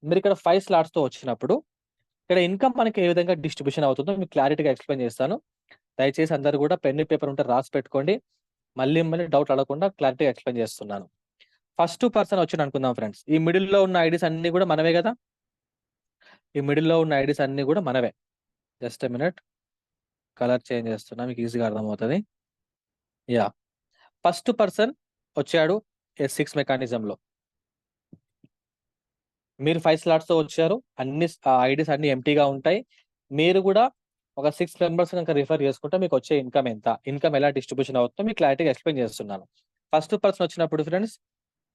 మీరు ఇక్కడ 5 స్లాట్స్ తో వచ్చినప్పుడు ఇక్కడ ఇన్కమ్ మనకి ఏ విధంగా డిస్ట్రిబ్యూషన్ అవుతుందో మీకు క్లారిటీగా ఎక్స్ప్లెయిన్ చేస్తాను. దయచేసి అందరూ కూడా పెన్ పేపర్ ఉంటే రాసి పెట్టుకోండి. మళ్ళీ డౌట్ అడగకుండా క్లారిటీగా ఎక్స్ప్లెయిన్ చేస్తున్నాను. ఫస్ట్ పర్సన్ వచ్చి అనుకుందాం ఫ్రెండ్స్. ఈ మిడిల్ లో ఉన్న ఐడీస్ అన్ని కూడా మనవే కదా. ఈ మిడిల్ లో ఉన్న ఐడీస్ అన్ని కూడా మనవే. Just a minute, colour change చేస్తున్నా మీకు ఈజీగా అర్థమవుతుంది. యా, ఫస్ట్ పర్సన్ వచ్చాడు S6 మెకానిజంలో. మీరు 5 స్లాట్స్ తో వచ్చారు, అన్ని ఐడీస్ అన్ని ఎంటీగా ఉంటాయి. మీరు కూడా ఒక 6 మెంబర్స్ కనుక రిఫర్ చేసుకుంటే మీకు వచ్చే ఇన్కమ్ ఎంత, ఇన్కమ్ ఎలా డిస్ట్రిబ్యూషన్ అవుతుందో మీకు క్లారిటీగా ఎక్స్ప్లెయిన్ చేస్తున్నాను. ఫస్ట్ పర్సన్ వచ్చినప్పుడు ఫ్రెండ్స్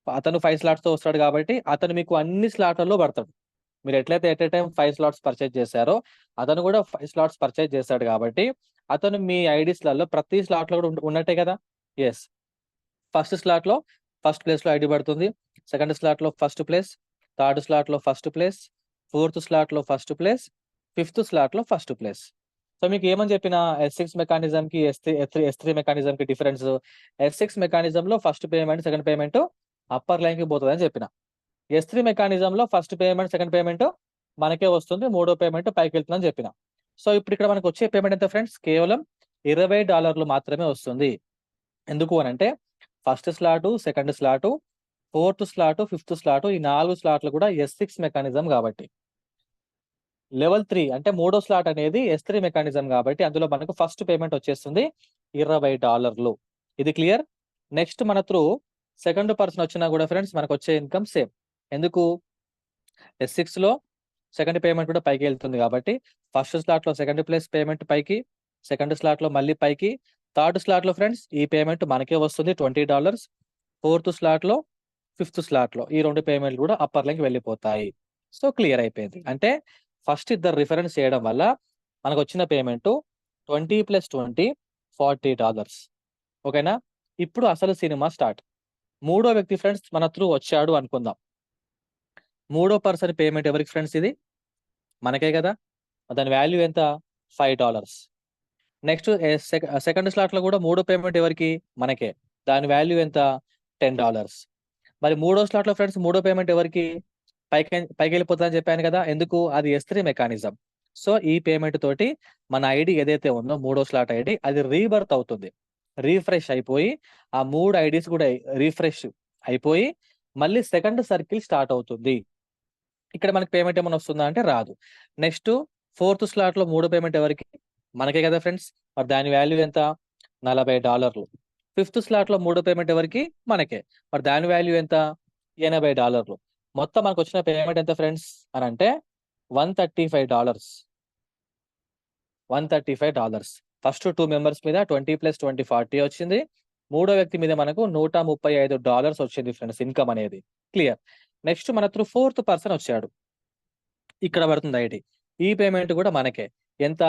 అతను 5 స్లాట్స్ తో వస్తాడు కాబట్టి అతను మీకు అన్ని స్లాట్లలో పడతాడు. మీరు ఎట్లయితే at a time 5 slots purchase చేశారో అతను కూడా 5 స్లాట్స్ పర్చేజ్ చేశాడు కాబట్టి అతను మీ ఐడీస్లలో ప్రతి స్లాట్ లో కూడా ఉన్నట్టే కదా. ఎస్, ఫస్ట్ స్లాట్ లో ఫస్ట్ ప్లేస్ లో ఐడి పడుతుంది, సెకండ్ స్లాట్ లో ఫస్ట్ ప్లేస్, థర్డ్ స్లాట్ లో ఫస్ట్ ప్లేస్, 4th స్లాట్ లో ఫస్ట్ ప్లేస్, 5th స్లాట్ లో ఫస్ట్ ప్లేస్. సో మీకు ఏమని చెప్పిన S6 మెకానిజం కి S3 మెకానిజం కి డిఫరెన్స్, S6 మెకానిజం లో first payment second payment upper line కి పోతుంది అని చెప్పిన. S3 మెకానిజం లో ఫస్ట్ పేమెంట్ సెకండ్ పేమెంట్ మనకే వస్తుంది, మూడో పేమెంట్ పైకి వెళ్తుందని చెప్పిన. సో ఇప్పుడు ఇక్కడ మనకు వచ్చే పేమెంట్ ఎంత ఫ్రెండ్స్? కేవలం $20 మాత్రమే వస్తుంది. ఎందుకు అని అంటే first slot, second slot, 4th slot, 5th slot, ఈ 4 స్లాట్లు కూడా S6 మెకానిజం కాబట్టి. లెవెల్ 3 అంటే మూడో స్లాట్ అనేది S3 మెకానిజం కాబట్టి అందులో మనకు ఫస్ట్ పేమెంట్ వచ్చేస్తుంది $20. ఇది క్లియర్. నెక్స్ట్ మన త్రూ సెకండ్ పర్సన్ వచ్చినా కూడా ఫ్రెండ్స్ మనకు వచ్చే ఇన్కమ్ సేమ్. ఎందుకు? S6 లో సెకండ్ పేమెంట్ కూడా పైకి వెళ్తుంది కాబట్టి ఫస్ట్ స్లాట్ లో సెకండ్ ప్లేస్ పేమెంట్ పైకి, సెకండ్ స్లాట్ లో మళ్ళీ పైకి, థర్డ్ స్లాట్ లో ఫ్రెండ్స్ ఈ పేమెంట్ మనకే వస్తుంది $20, 4th స్లాట్ లో 5th స్లాట్ లో ఈ రెండు పేమెంట్లు కూడా అప్పర్ లైన్కి వెళ్ళిపోతాయి. సో క్లియర్ అయిపోయింది. అంటే ఫస్ట్ ఇద్దరు రిఫరెన్స్ చేయడం వల్ల మనకు వచ్చిన పేమెంట్ 20 + 20 $40. ఓకేనా. ఇప్పుడు అసలు సినిమా స్టార్ట్. మూడో వ్యక్తి ఫ్రెండ్స్ మన త్రూ వచ్చాడు అనుకుందాం. మూడో పర్సన్ పేమెంట్ ఎవరికి ఫ్రెండ్స్? ఇది మనకే కదా. దాని వాల్యూ ఎంత? $5. నెక్స్ట్ సెకండ్ స్లాట్ లో కూడా మూడో పేమెంట్ ఎవరికి? మనకే. దాని వాల్యూ ఎంత? $10. మరి మూడో స్లాట్ లో ఫ్రెండ్స్ మూడో పేమెంట్ ఎవరికి? పైకి వెళ్ళిపోతుందని చెప్పాను కదా. ఎందుకు? అది S3 మెకానిజం. సో ఈ పేమెంట్ తోటి మన ఐడి ఏదైతే ఉందో మూడో స్లాట్ ఐడి అది రీబర్త్ అవుతుంది. రీఫ్రెష్ అయిపోయి ఆ 3 ఐడీస్ కూడా రీఫ్రెష్ అయిపోయి మళ్ళీ సెకండ్ సర్కిల్ స్టార్ట్ అవుతుంది. ఇక్కడ మనకి పేమెంట్ ఏమైనా వస్తుందా అంటే రాదు. నెక్స్ట్ ఫోర్త్ స్లాట్ లో మూడో పేమెంట్ ఎవరికి? మనకే కదా ఫ్రెండ్స్. మరి దాని వాల్యూ ఎంత? $40. ఫిఫ్త్ స్లాట్ లో మూడో పేమెంట్ ఎవరికి? మనకే. మరి దాని వాల్యూ ఎంత? $80. మొత్తం మనకు వచ్చిన పేమెంట్ ఎంత ఫ్రెండ్స్ అని అంటే $135. $135. ఫస్ట్ 2 మెంబర్స్ మీద 20 + 20 40 వచ్చింది. మూడో వ్యక్తి మీద మనకు $135 వచ్చింది ఫ్రెండ్స్ ఇన్కమ్ అనేది. క్లియర్. నెక్స్ట్ మన త్రూ ఫోర్త్ పర్సన్ వచ్చాడు. ఇక్కడ పడుతుంది ఐడి. ఈ పేమెంట్ కూడా మనకే. ఎంత?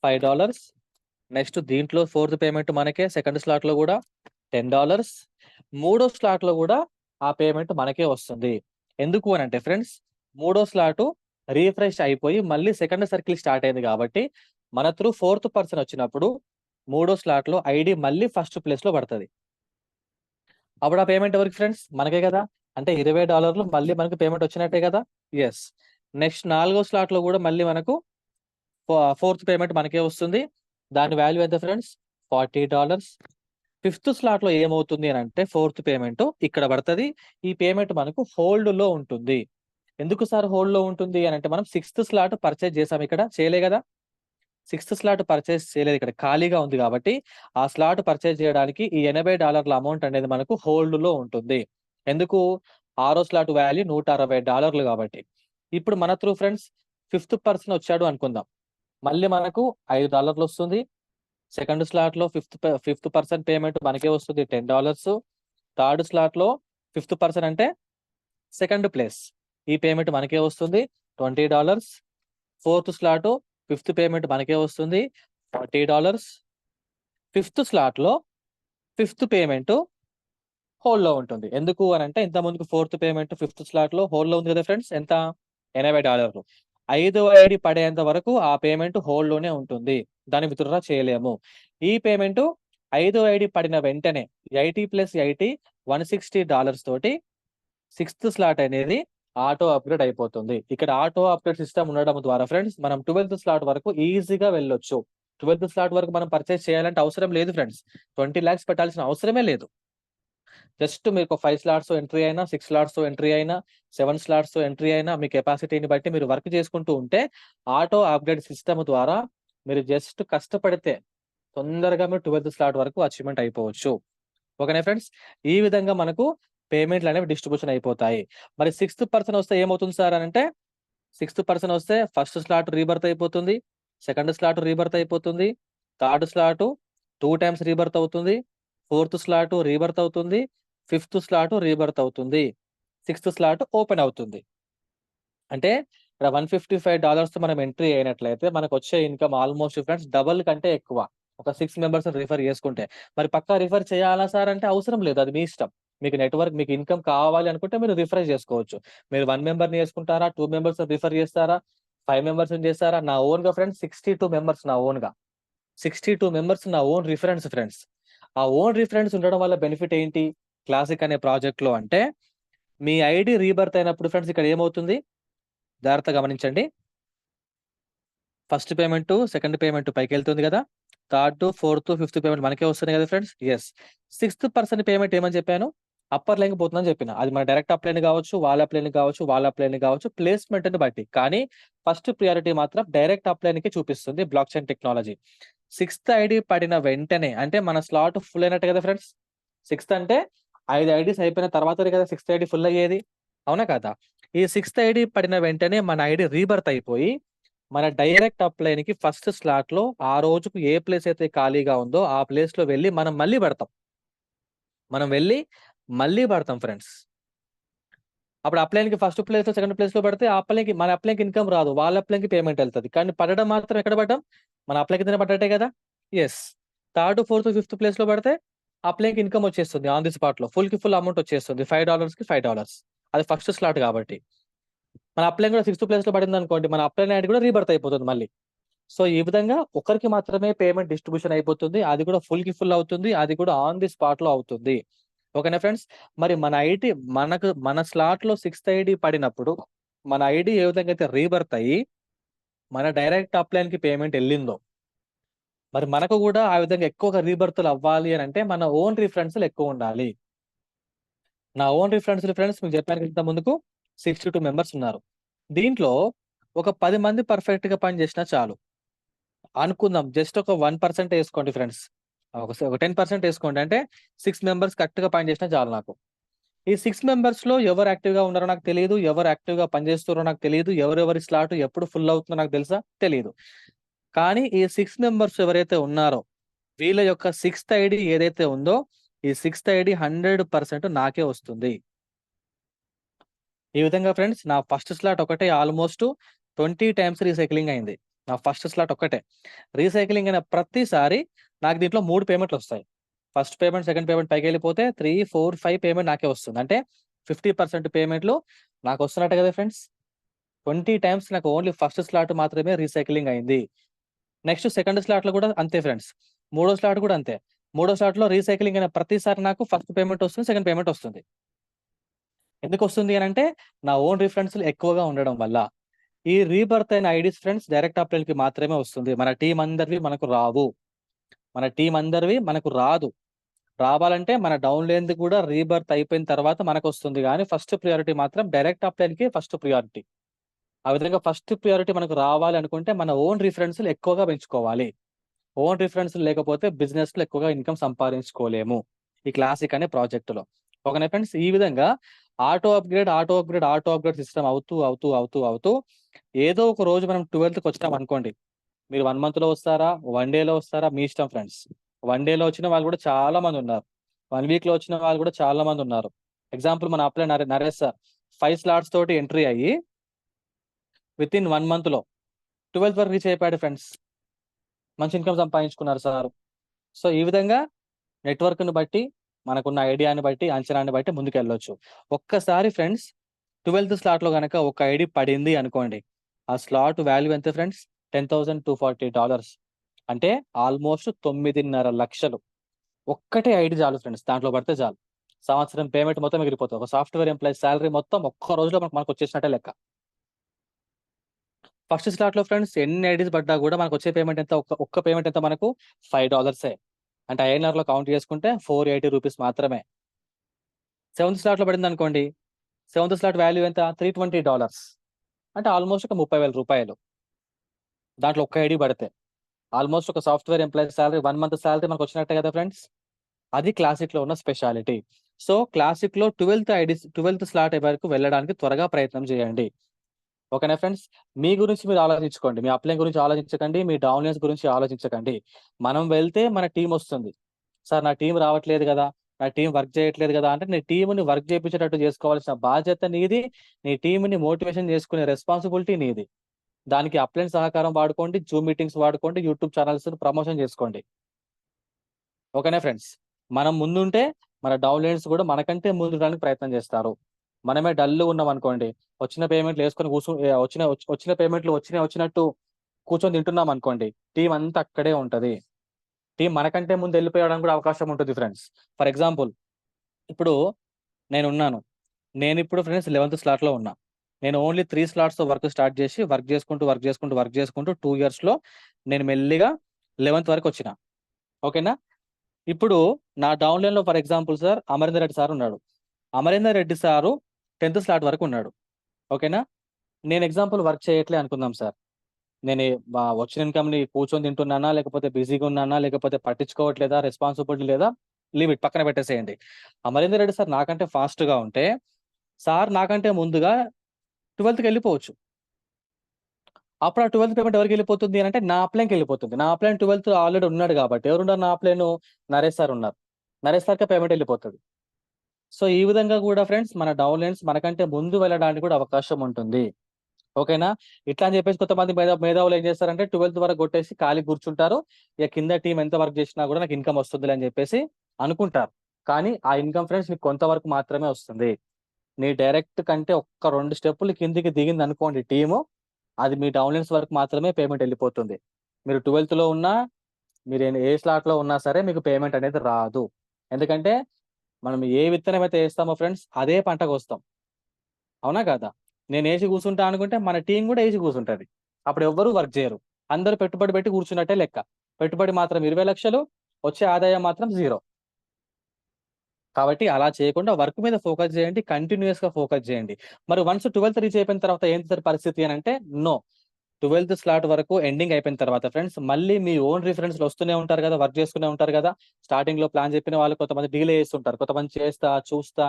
$5. నెక్స్ట్ దీంట్లో ఫోర్త్ పేమెంట్ మనకే. సెకండ్ స్లాట్ లో కూడా $10. మూడో స్లాట్ లో కూడా ఆ పేమెంట్ మనకే వస్తుంది. ఎందుకు అని అంటే ఫ్రెండ్స్ మూడో స్లాట్ రీఫ్రెష్ అయిపోయి మళ్ళీ సెకండ్ సర్కిల్ స్టార్ట్ అయింది కాబట్టి మన త్రూ ఫోర్త్ పర్సన్ వచ్చినప్పుడు మూడో స్లాట్ లో ఐడి మళ్ళీ ఫస్ట్ ప్లేస్ లో పడుతుంది. అప్పుడు ఆ పేమెంట్ ఎవరికి ఫ్రెండ్స్? మనకే కదా. అంటే $20 మళ్ళీ మనకు పేమెంట్ వచ్చినట్టే కదా. ఎస్. నెక్స్ట్ నాలుగో స్లాట్ లో కూడా మళ్ళీ మనకు ఫోర్త్ పేమెంట్ మనకే వస్తుంది. దాని వాల్యూ ఎంత ఫ్రెండ్స్? $40. ఫిఫ్త్ స్లాట్ లో ఏమవుతుంది అని అంటే ఫోర్త్ పేమెంట్ ఇక్కడ పడుతుంది. ఈ పేమెంట్ మనకు హోల్డ్ లో ఉంటుంది. ఎందుకు సార్ హోల్డ్ లో ఉంటుంది అని అంటే మనం సిక్స్త్ స్లాట్ పర్చేజ్ చేసాం. ఇక్కడ చేయలే కదా. సిక్స్త్ స్లాట్ పర్చేజ్ చేయలేదు, ఇక్కడ ఖాళీగా ఉంది కాబట్టి ఆ స్లాట్ పర్చేజ్ చేయడానికి ఈ $80 అమౌంట్ అనేది మనకు హోల్డ్ లో ఉంటుంది. ఎందుకు? ఆరో స్లాట్ వాల్యూ $160 కాబట్టి. ఇప్పుడు మన త్రూ ఫ్రెండ్స్ ఫిఫ్త్ పర్సన్ వచ్చాడు అనుకుందాం. మళ్ళీ మనకు $5 వస్తుంది. సెకండ్ స్లాట్ లో ఫిఫ్త్ పర్సన్ పేమెంట్ మనకే వస్తుంది $10. థర్డ్ స్లాట్ లో ఫిఫ్త్ పర్సన్ అంటే సెకండ్ ప్లేస్, ఈ పేమెంట్ మనకే వస్తుంది $20. ఫోర్త్ స్లాట్ ఫిఫ్త్ పేమెంట్ మనకే వస్తుంది $40. ఫిఫ్త్ స్లాట్ లో ఫిఫ్త్ పేమెంట్ హోల్డ్ లో ఉంటుంది. ఎందుకు అని అంటే ఇంత ముందుకు ఫోర్త్ పేమెంట్ ఫిఫ్త్ స్లాట్ లో హోల్డ్ లో ఉంది కదా ఫ్రెండ్స్. ఎంత? $80. 5వ ఐడి పడేంత వరకు ఆ పేమెంట్ హోల్డ్ లోనే ఉంటుంది. దాన్ని విత్డ్రా చేయలేము. ఈ పేమెంట్ 5వ ఐడి పడిన వెంటనే 80 + 80 $160 తోటి సిక్స్త్ స్లాట్ అనేది ఆటో అప్గ్రేడ్ అయిపోతుంది. ఇక్కడ ఆటో అప్గ్రేడ్ సిస్టమ్ ఉండడం ద్వారా ఫ్రెండ్స్ మనం 12th స్లాట్ వరకు ఈజీగా వెళ్ళొచ్చు. 12th స్లాట్ వరకు మనం పర్చేస్ చేయాలంటే అవసరం లేదు ఫ్రెండ్స్. 20 lakhs పెట్టాల్సిన అవసరమే లేదు. జస్ట్ మీకు 5 స్లాట్స్ ఎంట్రీ అయినా, 6 స్లాట్స్ ఎంట్రీ అయినా, 7 స్లాట్స్ ఎంట్రీ అయినా మీ కెపాసిటీని బట్టి మీరు వర్క్ చేసుకుంటూ ఉంటే ఆటో అప్గ్రేడ్ సిస్టమ్ ద్వారా మీరు జస్ట్ కష్టపడితే తొందరగా మీరు 12th స్లాట్ వరకు అచీవ్మెంట్ అయిపోవచ్చు. ఓకేనా ఫ్రెండ్స్. ఈ విధంగా మనకు పేమెంట్లు అనేవి డిస్ట్రిబ్యూషన్ అయిపోతాయి. మరి సిక్స్త్ పర్సన్ వస్తే ఏమవుతుంది సార్ అని అంటే సిక్స్త్ పర్సన్ వస్తే ఫస్ట్ స్లాట్ రీబర్త్ అయిపోతుంది, సెకండ్ స్లాట్ రీబర్త్ అయిపోతుంది, థర్డ్ స్లాట్ 2 times రీబర్త్ అవుతుంది, ఫోర్త్ స్లాట్ రీబర్త్ అవుతుంది, ఫిఫ్త్ స్లాట్ రీబర్త్ అవుతుంది, సిక్స్త్ స్లాట్ ఓపెన్ అవుతుంది. అంటే ఇక్కడ $155 మనం ఎంట్రీ అయినట్లయితే మనకు వచ్చే ఇన్కమ్ ఆల్మోస్ట్ ఫ్రెండ్స్ డబుల్ కంటే ఎక్కువ. ఒక 6 మెంబర్స్ రిఫర్ చేసుకుంటే. మరి పక్కా రిఫర్ చేయాలా సార్ అంటే అవసరం లేదు, అది మీ ఇష్టం. మీకు నెట్వర్క్ మీకు ఇన్కమ్ కావాలి అనుకుంటే మీరు రిఫర్ చేసుకోవచ్చు. మీరు 1 మెంబర్ని చేసుకుంటారా, 2 మెంబర్స్ రిఫర్ చేస్తారా, 5 మెంబర్స్ చేస్తారా? నా ఓన్ గా ఫ్రెండ్స్ 62 మెంబర్స్ నా ఓన్ గా 62 మెంబర్స్ నా ఓన్ రిఫరెన్స్ ఫ్రెండ్స్. ఆ ఓన్ రిఫరెన్స్ ఉండడం వల్ల బెనిఫిట్ ఏంటి క్లాసిక్ అనే ప్రాజెక్ట్ లో అంటే మీ ఐడి రీబర్త్ అయినప్పుడు ఫ్రెండ్స్ ఇక్కడ ఏమవుతుంది జాగ్రత్తగా గమనించండి. ఫస్ట్ పేమెంట్, సెకండ్ పేమెంట్ పైకి వెళ్తుంది కదా. థర్డ్, ఫోర్త్, ఫిఫ్త్ పేమెంట్ మనకే వస్తుంది కదా friends. Yes. Sixth person payment ఏమని చెప్పాను? అప్పర్ లైన్ పోతుందని చెప్పిన. అది మన డైరెక్ట్ అప్లైన్ కావచ్చు, వాళ్ళ అప్లైన్ కావచ్చు, వాళ్ళ అప్లైన్ కావచ్చు, ప్లేస్మెంట్ ని బట్టి. కానీ ఫస్ట్ ప్రియారిటీ మాత్రం డైరెక్ట్ అప్లైన్ కి చూపిస్తుంది block chain technology. Sixth ID పడిన వెంటనే అంటే మన స్లాట్ ఫుల్ అయినట్టు కదా ఫ్రెండ్స్. సిక్స్త్ అంటే 5 ఐడీస్ అయిపోయిన తర్వాతనే కదా సిక్స్త్ ఐడి ఫుల్ అయ్యేది, అవునా కదా. ఈ సిక్స్త్ ఐడి పడిన వెంటనే మన ఐడి రీబర్త్ అయిపోయి మన డైరెక్ట్ అప్లైన్ కి ఫస్ట్ స్లాట్ లో ఆ రోజుకు ఏ ప్లేస్ అయితే ఖాళీగా ఉందో ఆ ప్లేస్ లో వెళ్ళి మనం మళ్ళీ పడతాం ఫ్రెండ్స్. అప్పుడు అప్లైన్ కి ఫస్ట్ ప్లేస్ లో సెకండ్ ప్లేస్ లో పడితే మన అప్లైన్ కి ఇన్కమ్ రాదు, వాళ్ళ అప్లైన్ కి పేమెంట్ వెళ్తుంది. కానీ పడడం మాత్రం ఎక్కడ పడ్డాం? మన అప్లైన్ కింద పడ్డట్టే కదా. Yes. Third, fourth, fifth place లో పడితే అప్లైకి ఇన్కమ్ వచ్చేస్తుంది ఆన్ ది స్పాట్ లో, ఫుల్ అమౌంట్ వచ్చేస్తుంది, $5 కి $5. అది ఫస్ట్ స్లాట్ కాబట్టి. మన అప్లై కూడా 6th ప్లేస్ లో పడింది అనుకోండి, మన అప్లై ఐడి కూడా రీబర్త్ అయిపోతుంది మళ్ళీ. సో ఈ విధంగా ఒకరికి మాత్రమే పేమెంట్ డిస్ట్రిబ్యూషన్ అయిపోతుంది, అది కూడా ఫుల్ అవుతుంది, అది కూడా ఆన్ ది స్పాట్ లో అవుతుంది. ఓకేనా ఫ్రెండ్స్? మరి మన స్లాట్ లో 6th ఐడి పడినప్పుడు మన ఐడి ఏ విధంగా అయితే రీబర్త్ అయ్యి మన డైరెక్ట్ అప్లైన్ కి పేమెంట్ వెళ్ళిందో, మరి మనకు కూడా ఆ విధంగా ఎక్కువగా రీబర్త్లు అవ్వాలి అని అంటే మన ఓన్ రిఫరెన్స్లు ఎక్కువ ఉండాలి. నా ఓన్ రిఫరెన్స్లు ఫ్రెండ్స్ మీకు చెప్పాను ఇంత ముందుకు 62 మెంబర్స్ ఉన్నారు. దీంట్లో ఒక 10 మంది పర్ఫెక్ట్ గా పని చేసినా చాలు అనుకుందాం. జస్ట్ ఒక 1% వేసుకోండి ఫ్రెండ్స్, ఒక 10% వేసుకోండి. అంటే 6 మెంబర్స్ కరెక్ట్ గా పని చేసినా చాలు నాకు. ఈ 6 మెంబర్స్ లో ఎవరు యాక్టివ్ గా ఉన్నారో నాకు తెలియదు, ఎవరు యాక్టివ్ గా పనిచేస్తున్నారో నాకు తెలియదు, ఎవరెవరి స్లాట్ ఎప్పుడు ఫుల్ అవుతుందో నాకు తెలుసా తెలియదు. కానీ ఈ 6 మెంబర్స్ ఎవరైతే ఉన్నారో వీళ్ళ యొక్క 6th ఐడి ఏదైతే ఉందో ఈ 6th ఐడి 100% నాకే వస్తుంది. ఈ విధంగా ఫ్రెండ్స్ నా ఫస్ట్ స్లాట్ ఒకటే ఆల్మోస్ట్ 20 టైమ్స్ రీసైక్లింగ్ అయింది. నా ఫస్ట్ స్లాట్ ఒక్కటే రీసైక్లింగ్ అయిన ప్రతిసారి నాకు దీంట్లో 3 పేమెంట్లు వస్తాయి. ఫస్ట్ పేమెంట్, సెకండ్ పేమెంట్ పైకి వెళ్ళిపోతే 3, 4, 5 పేమెంట్ నాకే వస్తుంది. అంటే 50% పేమెంట్లు నాకు వస్తున్నట్టు కదా ఫ్రెండ్స్. 20 టైమ్స్ నాకు ఓన్లీ ఫస్ట్ స్లాట్ మాత్రమే రీసైక్లింగ్ అయింది. నెక్స్ట్ సెకండ్ స్లాట్ లో కూడా అంతే ఫ్రెండ్స్. మూడో స్లాట్ కూడా అంతే. మూడో స్లాట్ లో రీసైక్లింగ్ అయిన ప్రతిసారి నాకు ఫస్ట్ పేమెంట్ వస్తుంది, సెకండ్ పేమెంట్ వస్తుంది. ఎందుకు వస్తుంది అని అంటే నా ఓన్ రిఫరెన్స్లు ఎక్కువగా ఉండడం వల్ల. ఈ రీబర్త్ అయిన ఐడీస్ ఫ్రెండ్స్ డైరెక్ట్ అప్లైన్ కి మాత్రమే వస్తుంది. మన టీం అందరివి మనకు రావు. మన టీం అందరివి మనకు రాదు. రావాలంటే మన డౌన్ లేనిది కూడా రీబర్త్ అయిపోయిన తర్వాత మనకు వస్తుంది. కానీ ఫస్ట్ ప్రియారిటీ మాత్రం డైరెక్ట్ అప్లైన్ కి ఫస్ట్ ప్రియారిటీ. ఆ విధంగా ఫస్ట్ ప్రియారిటీ మనకు రావాలి అనుకుంటే మన ఓన్ రిఫరెన్స్లు ఎక్కువగా పెంచుకోవాలి. ఓన్ రిఫరెన్స్ లేకపోతే బిజినెస్ లో ఎక్కువగా ఇన్కమ్ సంపాదించుకోలేము ఈ క్లాసిక్ అనే ప్రాజెక్ట్ లో. ఓకేనా ఫ్రెండ్స్? ఈ విధంగా ఆటో అప్గ్రేడ్ సిస్టమ్ అవుతూ ఏదో ఒక రోజు మనం 12th వచ్చాం అనుకోండి. మీరు 1 month లో వస్తారా, 1 day లో వస్తారా, మీ ఇష్టం ఫ్రెండ్స్. 1 day లో వచ్చిన వాళ్ళు కూడా చాలా మంది ఉన్నారు, 1 week లో వచ్చిన వాళ్ళు కూడా చాలా మంది ఉన్నారు. ఎగ్జాంపుల్ మన అప్లై నరేష్ సార్ 5 slots తోటి ఎంట్రీ అయ్యి విత్ ఇన్ 1 month లో 12th వరకు రీచ్ అయిపోయాడు ఫ్రెండ్స్. మంచి ఇన్కమ్ సంపాదించుకున్నారు సార్. సో ఈ విధంగా నెట్వర్క్ ని బట్టి, మనకున్న ఐడియాని బట్టి, అంచనాన్ని బట్టి ముందుకు వెళ్ళొచ్చు. ఒక్కసారి ఫ్రెండ్స్ 12th స్లాట్ లో కనుక ఒక ఐడి పడింది అనుకోండి, ఆ స్లాట్ వాల్యూ ఎంత ఫ్రెండ్స్? $10,240. అంటే ఆల్మోస్ట్ 9.5 లక్షలు. ఒక్కటే ఐడి చాలు ఫ్రెండ్స్, దాంట్లో పడితే చాలు. సంవత్సరం పేమెంట్ మొత్తం ఎగిరిపోతుంది. ఒక సాఫ్ట్వేర్ ఎంప్లాయీ శాలరీ మొత్తం ఒక్క రోజులో మనకు వచ్చేసినట్టే లెక్క. ఫస్ట్ స్లాట్ లో ఫ్రెండ్స్ ఎన్ని ఐడీస్ పడ్డా కూడా మనకు వచ్చే పేమెంట్ ఎంత? ఒక్క పేమెంట్ ఎంత మనకు? $5. అంటే INR లో కౌంట్ చేసుకుంటే 480 రూపీస్ మాత్రమే. 7th స్లాట్ లో పడింది అనుకోండి, 7th స్లాట్ వాల్యూ ఎంత? $320. అంటే ఆల్మోస్ట్ ఒక 30,000 రూపాయలు. దాంట్లో ఒక్క ఐడి పడితే ఆల్మోస్ట్ ఒక software employee salary 1 month salary మనకు వచ్చినట్టే కదా ఫ్రెండ్స్. అది క్లాసిక్ లో ఉన్న స్పెషాలిటీ. సో క్లాసిక్ లో 12th స్లాట్ వరకు వెళ్ళడానికి త్వరగా ప్రయత్నం చేయండి. ఓకేనా ఫ్రెండ్స్? మీ గురించి మీరు ఆలోచించుకోండి, మీ అప్లై గురించి ఆలోచించకండి, మీ డౌన్లైన్స్ గురించి ఆలోచించకండి. మనం వెళ్తే మన టీం వస్తుంది. సార్ నా టీం రావట్లేదు కదా, నా టీం వర్క్ చేయట్లేదు కదా అంటే నీ టీంని వర్క్ చేయించేటట్టు చేసుకోవాల్సిన బాధ్యత నీది. నీ టీంని మోటివేషన్ చేసుకునే రెస్పాన్సిబిలిటీ నీది. దానికి అప్లైన్ సహకారం వాడుకోండి, జూమ్ మీటింగ్స్ వాడుకోండి, యూట్యూబ్ ఛానల్స్ ప్రమోషన్ చేసుకోండి. ఓకేనా ఫ్రెండ్స్? మనం ముందుంటే మన డౌన్లైన్స్ కూడా మనకంటే ముందుడానికి ప్రయత్నం చేస్తారు. మనమే డల్ ఉన్నాం అనుకోండి, వచ్చిన పేమెంట్లు వేసుకొని వచ్చిన పేమెంట్లు వచ్చినట్టు కూర్చొని తింటున్నాం అనుకోండి, టీం అంతా అక్కడే ఉంటది. టీం మనకంటే ముందు వెళ్ళిపోయడానికి కూడా అవకాశం ఉంటుంది ఫ్రెండ్స్. ఫర్ ఎగ్జాంపుల్ ఇప్పుడు నేను ఇప్పుడు ఫ్రెండ్స్ 11th స్లాట్ లో ఉన్నా. నేను ఓన్లీ 3 slots తో వర్క్ స్టార్ట్ చేసి వర్క్ చేసుకుంటూ 2 years లో నేను మెల్లిగా 11th వరకు వచ్చిన. ఓకేనా? ఇప్పుడు నా డౌన్లైన్ లో for example sir Amarender Reddy sir ఉన్నాడు. Amarender Reddy sir 10th slot వరకు ఉన్నాడు. ఓకేనా? నేను ఎగ్జాంపుల్ వర్క్ చేయట్లే అనుకుందాం సార్. నేను వచ్చిన ఇన్కమ్ ని కూర్చొని తింటున్నానా, లేకపోతే బిజీగా ఉన్నానా, లేకపోతే పట్టించుకోవట్లేదా, రెస్పాన్సిబిలిటీ లేదా, లీవ్ ఇట్, పక్కన పెట్టేసేయండి. అమరేందర్ రెడ్డి సార్ నాకంటే ఫాస్ట్ గా ఉంటే సార్ నాకంటే ముందుగా 12th వెళ్ళిపోవచ్చు. అప్పుడు ఆ 12th పేమెంట్ ఎవరికి వెళ్ళిపోతుంది అని అంటే నా అప్లైన్కి వెళ్ళిపోతుంది. నా అప్లైన్ 12th ఆల్రెడీ ఉన్నాడు కాబట్టి ఎవరున్నారు నా అప్లైన్? నరేష్ సార్ ఉన్నారు. నరేష్ సార్కే పేమెంట్ వెళ్ళిపోతుంది. సో ఈ విధంగా కూడా ఫ్రెండ్స్ మన డౌన్లైన్స్ మనకంటే ముందు వెళ్ళడానికి కూడా అవకాశం ఉంటుంది. ఓకేనా? ఇట్లా అని చెప్పేసి కొంతమంది మేధావులు ఏం చేస్తారంటే 12th వరకు కొట్టేసి ఖాళీ కూర్చుంటారు. ఇక కింద టీం ఎంత వర్క్ చేసినా కూడా నాకు ఇన్కమ్ వస్తుంది అని చెప్పేసి అనుకుంటారు. కానీ ఆ ఇన్కమ్ ఫ్రెండ్స్ మీకు కొంతవరకు మాత్రమే వస్తుంది. నీ డైరెక్ట్ కంటే ఒక్క 2 స్టెప్పులు కిందికి దిగింది అనుకోండి టీము, అది మీ డౌన్లైన్స్ వరకు మాత్రమే పేమెంట్ వెళ్ళిపోతుంది. మీరు 12th ఉన్నా, మీరు ఏ స్లాట్లో ఉన్నా సరే మీకు పేమెంట్ అనేది రాదు. ఎందుకంటే మనం ఏ విత్తనం అయితే వేస్తామో ఫ్రెండ్స్ అదే పంటకు వస్తాం. అవునా కాదా? నేను ఏసి కూర్చుంటా అనుకుంటే మన టీం కూడా ఏసి కూర్చుంటది. అప్పుడు ఎవ్వరూ వర్క్ చేయరు. అందరూ పెట్టుబడి పెట్టి కూర్చున్నట్టే లెక్క. పెట్టుబడి మాత్రం 20 లక్షలు, వచ్చే ఆదాయం మాత్రం 0. కాబట్టి అలా చేయకుండా వర్క్ మీద ఫోకస్ చేయండి. కంటిన్యూయస్‌గా ఫోకస్ చేయండి. మరి వన్స్ 12th రీచ్ అయిపోయిన తర్వాత ఏంటి సార్ పరిస్థితి అనంటే, నో. 12th స్లాట్ వరకు ఎండింగ్ అయిపోయిన తర్వాత ఫ్రెండ్స్ మళ్ళీ మీ ఓన్ రిఫరెన్స్‌లు వస్తూనే ఉంటారు కదా! వర్క్ చేసుకునే ఉంటారు కదా! స్టార్టింగ్‌లో ప్లాన్ చెప్పిన వాళ్ళు కొంతమంది డిలే చేస్తుంటారు. కొంతమంది చేస్తా, చూస్తా,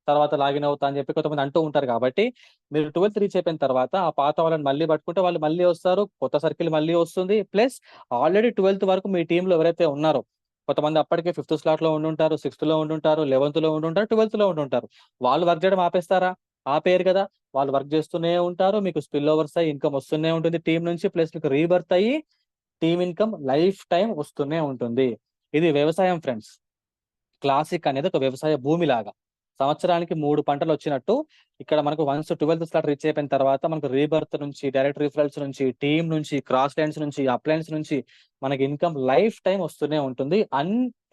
తర్వాత లాగిన్ అవుతా అని చెప్పి కొంతమంది అంటూ ఉంటారు కాబట్టి, మీరు 12th రీచ్ అయిపోయిన తర్వాత ఆ పాత వాళ్ళని మళ్ళీ పట్టుకుంటే వాళ్ళు మళ్ళీ వస్తారు. కొత్త సర్కిల్ మళ్ళీ వస్తుంది. ప్లస్ ఆల్రెడీ 12th వరకు మీ టీమ్‌లో ఎవరైతే ఉన్నారో, కొంతమంది అప్పటికే 5th స్లాట్‌లో ఉండుంటారు, 6థ్‌లో ఉండుంటారు, 11థ్‌లో ఉండుంటారు, 12థ్‌లో ఉండుంటారు. వాళ్ళు వర్క్ చేయడం ఆపేస్తారా? ఆపేయరు కదా! వాళ్ళు వర్క్ చేస్తూనే ఉంటారు. మీకు స్పిల్ ఓవర్స్ అయ్యి ఇన్‌కమ్ వస్తూనే ఉంటుంది టీమ్ నుంచి. ప్లస్ మీకు రీబర్త్ అయ్యి టీమ్ ఇన్‌కమ్ లైఫ్ టైమ్ వస్తూనే ఉంటుంది. ఇది వ్యవసాయం ఫ్రెండ్స్. క్లాసిక్ అనేది ఒక వ్యవసాయ భూమిలాగా. సంవత్సరానికి 3 పంటలొచ్చినట్టు ఇక్కడ మనకు వన్స్ 12th స్లాట్ రీచ్ అయిపోయిన తర్వాత మనకు రీబర్త్ నుంచి, డైరెక్ట్ రిఫరల్స్ నుంచి, టీమ్ నుంచి, క్రాస్ లైన్స్ నుంచి, అప్లైన్స్ నుంచి మనకి ఇన్‌కమ్ లైఫ్ టైమ్ వస్తూనే ఉంటుంది.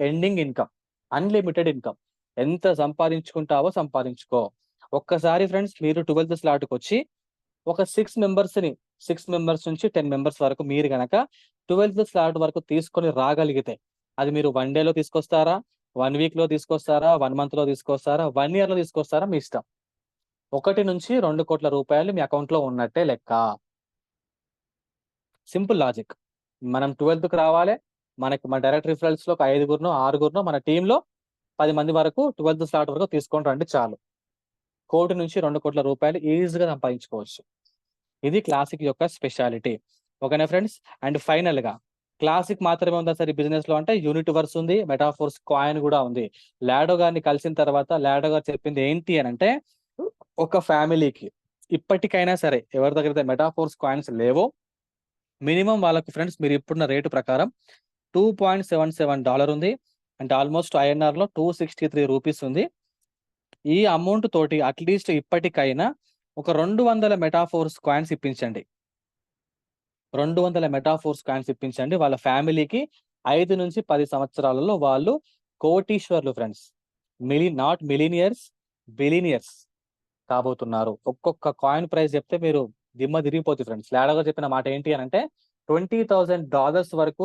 Ending income. Unlimited income. ఎంత సంపాదించుకుంటావో సంపాదించుకో. ఒక్కసారి ఫ్రెండ్స్ మీరు 12th స్లాట్‌కొచ్చి ఒక 6 మెంబర్స్ నుంచి 10 మెంబర్స్ వరకు మీరు గనక 12th స్లాట్ వరకు తీసుకొని రాగలిగితే, అది మీరు 1 డేలో తీసుకొస్తారా? 1 వీక్‌లో తీసుకొస్తారా? 1 మంత్‌లో తీసుకొస్తారా? 1 ఇయర్‌లో తీసుకొస్తారా? మీ ఇష్టం. 1-2 కోట్ల రూపాయలు మీ అకౌంట్‌లో ఉన్నట్టే లెక్క. Simple logic. మనం 12థ్‌కి రావాలే. మన డైరెక్ట్ రిఫరల్స్‌లో ఒక 5గురినో, 6గురినో మన టీమ్‌లో 10 మంది వరకు 12th స్లాట్ వరకు తీసుకొని రండి చాలు. 1-2 కోట్ల రూపాయలు ఈజీగా సంపాదించుకోవచ్చు. ఇది క్లాసిక్ యొక్క స్పెషాలిటీ. ఓకేనా ఫ్రెండ్స్? అండ్ ఫైనల్‌గా క్లాసిక్ మాత్రమే ఉందా సార్ ఈ బిజినెస్‌లో అంటే యూనిట్‌వర్స్ ఉంది, మెటాఫోర్స్ కాయిన్ గూడా ఉంది. లాడో గారిని కలిసిన తర్వాత లాడో గారు చెప్పింది ఏంటి అనంటే, ఒక ఫ్యామిలీకి ఇప్పటికైనా సరే ఎవరి దగ్గరైతే మెటాఫోర్స్ కాయిన్స్ లేవో, మినిమమ్ వాళ్ళకి ఫ్రెండ్స్ మీరు ఇప్పుడున్న రేటు ప్రకారం $2.77 ఉంది. అంటే ఆల్‌మోస్ట్ ఐఎన్ఆర్‌లో 263 రూపీస్ ఉంది. ఈ అమౌంట్ తోటి అట్‌లీస్ట్ ఇప్పటికైనా ఒక 200 మెటాఫోర్స్ కాయిన్స్ ఇప్పించండి. 200 మెటాఫోర్స్ కాయిన్స్ ఇప్పించండి. వాళ్ళ ఫ్యామిలీకి 5-10 సంవత్సరాలలో వాళ్ళు కోటీశ్వర్లు ఫ్రెండ్స్. నాట్ మిలినియర్స్, బిలినియర్స్ కాబోతున్నారు. ఒక్కొక్క కాయిన్ ప్రైస్ చెప్తే మీరు దిమ్మ తిరిగిపోద్ది ఫ్రెండ్స్. లాడో గారు చెప్పిన మాట ఏంటి అనంటే $20,000 వరకు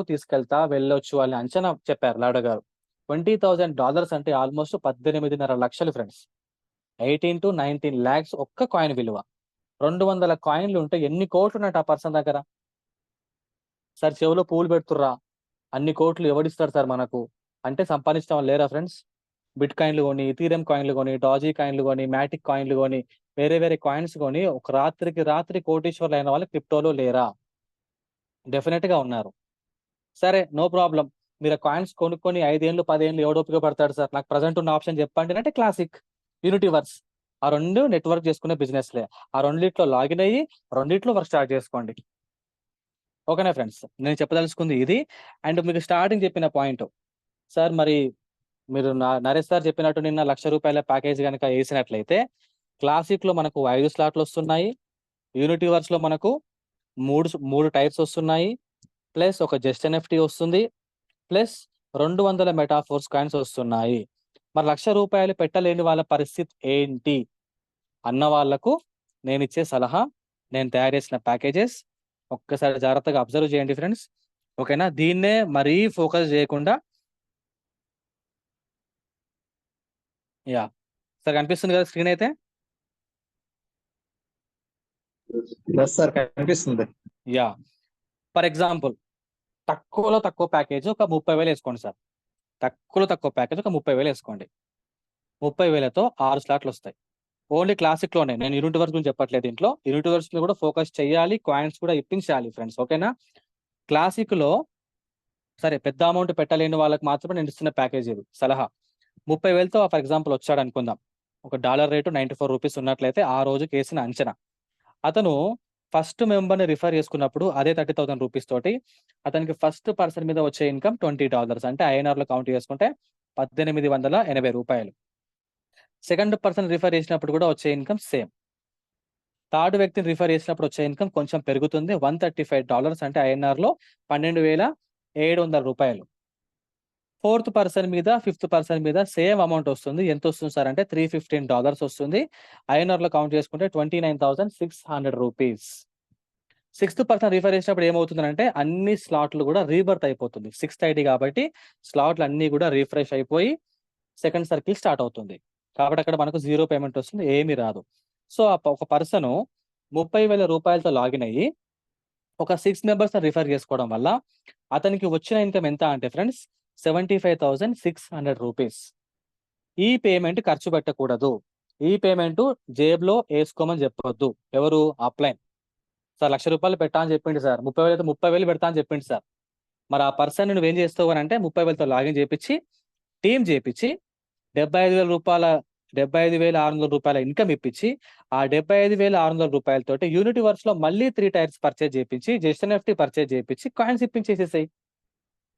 వెళ్ళొచ్చు అని అంచనా చెప్పారు లాడో గారు. $20,000 అంటే ఆల్‌మోస్ట్ 18.5 లక్షలు ఫ్రెండ్స్. 18-19 లాక్స్ ఒక్క కాయిన్ విలువ. 200 కాయిన్‌లు ఉంటే ఎన్ని కోట్లున్నట్టు ఆ పర్సన్ దగ్గర? సార్ చెవిలో పూలు పెడుతుర్రా, అన్ని కోట్లు ఎవడిస్తాడు సార్ మనకు? అంటే సంపాదించడం వాళ్ళు లేరా ఫ్రెండ్స్? బిట్ కాయిన్‌లు గొని, ఈథీరియం కాయిన్‌లు గొని, డాజీ కాయిన్‌లు గొని, మాటిక్ కాయిన్‌లు గొని, వేరే వేరే కాయిన్స్ గొని ఒక రాత్రికి రాత్రి కోటీశ్వరులైన వాళ్ళు క్రిప్టోలో లేరా? డెఫినిట్‌గా ఉన్నారు. సరే నో ప్రాబ్లమ్. మీరు ఆ కాయిన్స్ కొనుక్కొని 5 ఏళ్ళు, 10 ఏళ్ళు ఎవడు ఉపయోగపడతాడు సార్? నాకు ప్రెజెంట్ ఉన్న ఆప్షన్ చెప్పండి అంటే క్లాసిక్, యూనిటీవర్స్. ఆ 2 నెట్‌వర్క్ చేసుకునే బిజినెస్‌లే. ఆ రెండిట్లో లాగిన్ అయ్యి, రెండిట్లో వర్క్ స్టార్ట్ చేసుకోండి. ఓకేనా ఫ్రెండ్స్? నేను చెప్పదలుచుకుంది ఇది. అండ్ మీకు స్టార్టింగ్ చెప్పిన పాయింట్. సార్ మరి మీరు నరేష్ సార్ చెప్పినట్టు నిన్న రూ. 1,00,000 ప్యాకేజ్ గనక ఏసినట్లయితే, క్లాసిక్‌లో మనకు 5 స్లాట్‌లొస్తున్నాయి. యూనిటీవర్స్‌లో మనకు 3 టైర్స్ వస్తున్నాయి. ప్లస్ ఒక జస్ట్ ఎన్ఎఫ్‌టీ వస్తుంది. ప్లస్ 200 మెటాఫోర్స్ కాయిన్స్ వస్తున్నాయి. మరి రూ. 1,00,000 పెట్టలేని వాళ్ళ పరిస్థితి ఏంటి? అన్న వాళ్ళకు నేనిచ్చే సలహా, నేను తయారు చేసిన ప్యాకేజెస్ ఒక్కసారి జాగ్రత్తగా అబ్జర్వ్ చేయండి ఫ్రెండ్స్. ఓకేనా? దీన్నే మరీ ఫోకస్ చేయకుండా యాహ్! సార్ కనిపిస్తుంది కదా స్క్రీన్ అయితే? యెస్ సార్ కనిపిస్తుంది. యాహ్! ఫర్ ఎగ్జాంపుల్ తక్కువలో తక్కువ ప్యాకేజ్ ఒక 30,000 ఏసుకోండి సార్. తక్కువలో తక్కువ ప్యాకేజ్ ఒక 30,000 ఏసుకోండి. 30,000తో 6 స్లాట్‌లొస్తాయి. ఓన్లీ క్లాసిక్‌లోనే. నేను యూనిటీవర్స్ గురించి చెప్పట్లేదు దీంట్లో. యూనిటీవర్స్‌లో కూడా ఫోకస్ చేయాలి. కాయిన్స్ కూడా ఇప్పించాలి ఫ్రెండ్స్. ఓకేనా? క్లాసిక్‌లో సరే పెద్ద అమౌంట్ పెట్టలేని వాళ్ళకి మాత్రమే నేను ఇస్తున్న ప్యాకేజ్ ఇది సలహా. 30,000తో ఫర్ ఎగ్జాంపుల్ వచ్చాడనుకుందాం. ఒక డాలర్ రేటు రూ. 94 ఉన్నట్లయితే ఆ రోజుకేసిన అంచనా. అతను ఫస్ట్ మెంబర్‌ని రిఫర్ చేసుకున్నప్పుడు అదే రూ. 30,000 తోటి అతనికి ఫస్ట్ పర్సన్ మీద వచ్చే ఇన్‌కమ్ $20 అంటే ఐఎన్ఆర్‌లో కౌంట్ చేసుకుంటే రూపాయలు. సెకండ్ పర్సన్ రిఫర్ చేసినప్పుడు కూడా వచ్చే ఇన్కమ్ సేమ్. థర్డ్ వ్యక్తిని రిఫర్ చేసినప్పుడు వచ్చే ఇన్కమ్ కొంచెం పెరుగుతుంది. $135 అంటే ఐఎన్ఆర్లో 12,700 రూపాయలు. ఫోర్త్ పర్సన్ మీద, ఫిఫ్త్ పర్సన్ మీద సేమ్ అమౌంట్ వస్తుంది. ఎంత వస్తుంది సార్ అంటే $315 వస్తుంది. ఐఎన్ఆర్లో కౌంట్ చేసుకుంటే 29,600 రూపీస్. సిక్స్త్ పర్సన్ రిఫర్ చేసినప్పుడు ఏమవుతుందంటే అన్ని స్లాట్లు కూడా రీబర్త్ అయిపోతుంది. 6th ఐడి కాబట్టి స్లాట్లు అన్ని కూడా రిఫ్రెష్ అయిపోయి సెకండ్ సర్కిల్ స్టార్ట్ అవుతుంది. కాబట్టి అక్కడ మనకు 0 పేమెంట్ వస్తుంది, ఏమీ రాదు. సో ఒక పర్సన్ 30,000 రూపాయలతో లాగిన్ అయ్యి ఒక 6 మెంబర్స్ రిఫర్ చేసుకోవడం వల్ల అతనికి వచ్చిన ఇన్కమ్ ఎంత అంటే ఫ్రెండ్స్ 75,600 రూపీస్. ఈ పేమెంట్ ఖర్చు పెట్టకూడదు. ఈ పేమెంట్ జేబులో వేసుకోమని చెప్పవద్దు. ఎవరు? అప్లైన్ సార్ ₹1,00,000 పెట్టా అని చెప్పిండు సార్. 30,000 అయితే 30,000 పెడతా అని చెప్పిండు సార్. మరి ఆ పర్సన్ నువ్వేం చేస్తావు అని అంటే 30,000తో లాగిన్ చేపించి టీమ్ చేపించి 75,600 రూపాయల ఇన్కమ్ ఇప్పించి ఆ 75,600 రూపాయలతోటి యూనిటీ వర్క్స్ లో మళ్ళీ 3 టైర్స్ పర్చేజ్ చేయించి జస్ట్ ఎన్ఎఫ్టీ పర్చేజ్ చేయించి కాయిన్స్ ఇప్పించేసేసాయి.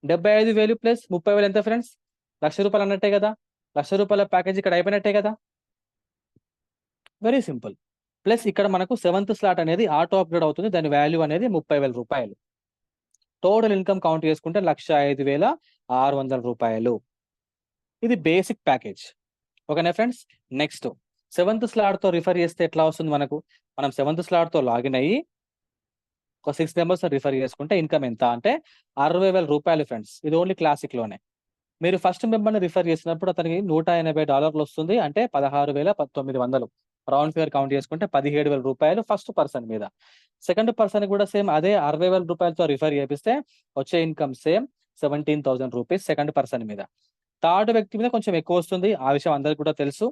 75,000 ప్లస్ 30,000 ఎంత ఫ్రెండ్స్? ₹1,00,000 అన్నట్టే కదా. ₹1,00,000 ప్యాకేజ్ ఇక్కడ అయిపోయినట్టే కదా. Very simple. ప్లస్ ఇక్కడ మనకు 7th స్లాట్ అనేది ఆటో అప్గ్రేడ్ అవుతుంది. దాని వాల్యూ అనేది 30,000 రూపాయలు. టోటల్ ఇన్కమ్ కౌంట్ చేసుకుంటే 105,600 రూపాయలు. ఇది బేసిక్ ప్యాకేజ్. ఓకేనా ఫ్రెండ్స్? నెక్స్ట్ 7th స్లాట్ తో రిఫర్ చేస్తే ఎట్లా వస్తుంది మనకు? మనం 7th స్లాట్ తో లాగిన్ అయ్యి ఒక 6 మెంబర్స్ రిఫర్ చేసుకుంటే ఇన్కమ్ ఎంత అంటే 60,000 రూపాయలు ఫ్రెండ్స్. ఇది ఓన్లీ క్లాసిక్ లోనే. మీరు ఫస్ట్ మెంబర్ని రిఫర్ చేసినప్పుడు అతనికి $180 వస్తుంది, అంటే 16,900. రౌండ్ ఫిగర్ కౌంట్ చేసుకుంటే 17,000 రూపాయలు ఫస్ట్ పర్సన్ మీద. సెకండ్ పర్సన్ కూడా సేమ్ అదే 60,000 రూపాయలతో రిఫర్ చేపిస్తే వచ్చే income same 17,000 rupees second person మీద. థర్డ్ వ్యక్తి మీద కొంచెం ఎక్కువ వస్తుంది, ఆ విషయం అందరికి కూడా తెలుసు.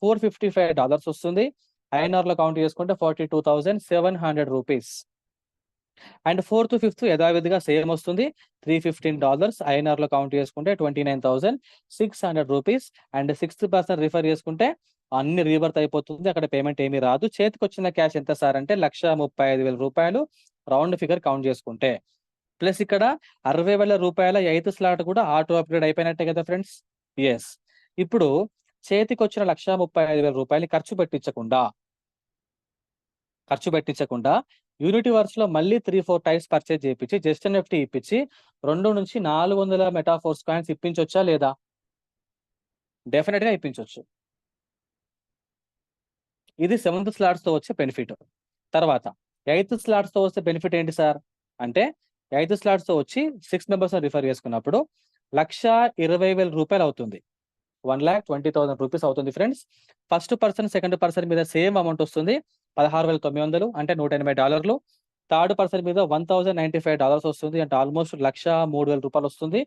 $455 వస్తుంది. ఐఎన్ఆర్ లో కౌంట్ చేసుకుంటే 42,700 రూపీస్. అండ్ ఫోర్త్ ఫిఫ్త్ యథావిధిగా సేమ్ వస్తుంది, $315. ఐఎన్ఆర్ లో కౌంట్ చేసుకుంటే 29,600 rupees. And sixth person refer చేసుకుంటే అన్ని రీబర్త్ అయిపోతుంది, అక్కడ పేమెంట్ ఏమీ రాదు. చేతికి వచ్చిన క్యాష్ ఎంత సార్ అంటే 1,35,000 రూపాయలు రౌండ్ ఫిగర్ కౌంట్ చేసుకుంటే. ప్లస్ ఇక్కడ 60,000 రూపాయల 8th స్లాట్ కూడా ఆటో అప్గ్రేడ్ అయిపోయినట్టే కదా ఫ్రెండ్స్. ఎస్. ఇప్పుడు చేతికి వచ్చిన 1,35,000 రూపాయలు ఖర్చు పెట్టించకుండా యూనిటీ వర్క్స్ లో మళ్ళీ 3-4 టైర్స్ పర్చేజ్ చేయించి జస్ట్ ఎన్ఎఫ్టీ ఇప్పించి 2 నుంచి 400 మెటాఫోర్స్ కాయిన్స్ ఇప్పించొచ్చా లేదా? డెఫినెట్ గా ఇప్పించవచ్చు. ఇది 7th స్లాట్స్ తో వచ్చే బెనిఫిట్. తర్వాత 8th స్లాట్స్ తో వచ్చే బెనిఫిట్ ఏంటి సార్ అంటే 8th స్లాట్స్ తో వచ్చి 6 మెంబర్స్ రిఫర్ చేసుకున్నప్పుడు 1,20,000 రూపాయలు అవుతుంది. 1,20,000 రూపీస్ అవుతుంది friends. First person second person మీద సేమ్ అమౌంట్ వస్తుంది, 16,900 అంటే $180. థర్డ్ పర్సన్ మీద $1,095 వస్తుంది, అంటే ఆల్మోస్ట్ 1,03,000 రూపాయలు వస్తుంది.